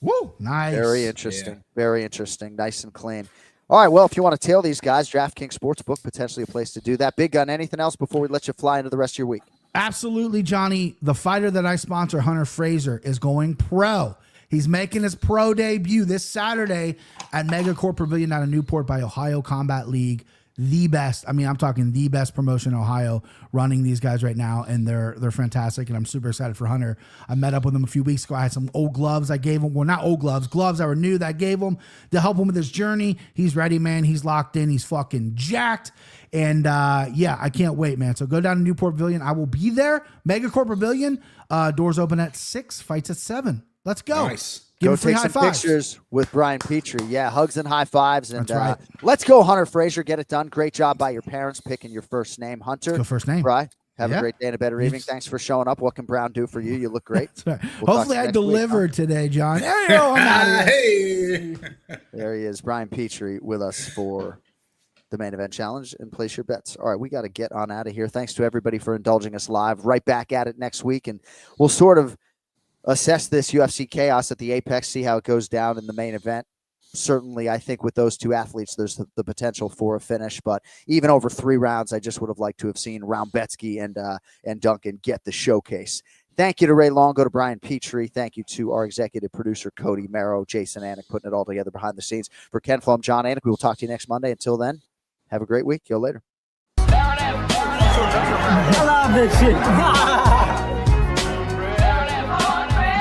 Woo, nice. Very interesting. Yeah. Very interesting. Nice and clean. All right, well, if you want to tail these guys, DraftKings Sportsbook, potentially a place to do that. Big Gun, anything else before we let you fly into the rest of your week? Absolutely, Johnny. The fighter that I sponsor, Hunter Fraser, is going pro. He's making his pro debut this Saturday at Megacorp Pavilion out of Newport by Ohio Combat League. The best. I mean, I'm talking the best promotion in Ohio running these guys right now, and they're fantastic, and I'm super excited for Hunter. I met up with him a few weeks ago. I had some old gloves I gave him. Well, not old gloves that were new that I gave him to help him with his journey. He's ready, man. He's locked in. He's fucking jacked. And yeah, I can't wait, man. So go down to Newport Pavilion. I will be there. Megacorp Pavilion. Doors open at 6, fights at 7. Let's go. Nice. Go take some pictures with Brian Petrie. Yeah, hugs and high fives. And right. Let's go, Hunter Fraser. Get it done. Great job by your parents picking your first name, Hunter. Go first name. Brian, have a great day and a better evening. Thanks for showing up. What can Brown do for you? You look great. Right. Hopefully I delivered today, John. Hey, I'm out hey. There he is, Brian Petrie, with us for the main event challenge and place your bets. All right, we got to get on out of here. Thanks to everybody for indulging us live. Right back at it next week, and we'll sort of assess this UFC chaos at the Apex, see how it goes down in the main event. Certainly, I think with those two athletes, there's the potential for a finish. But even over 3 rounds, I just would have liked to have seen Rebecki and Duncan get the showcase. Thank you to Ray Longo, to Brian Petrie. Thank you to our executive producer, Cody Merrow, Jason Anik, putting it all together behind the scenes. For Ken Flo, I'm Jon Anik. We will talk to you next Monday. Until then, have a great week. Yo, later. I love this shit.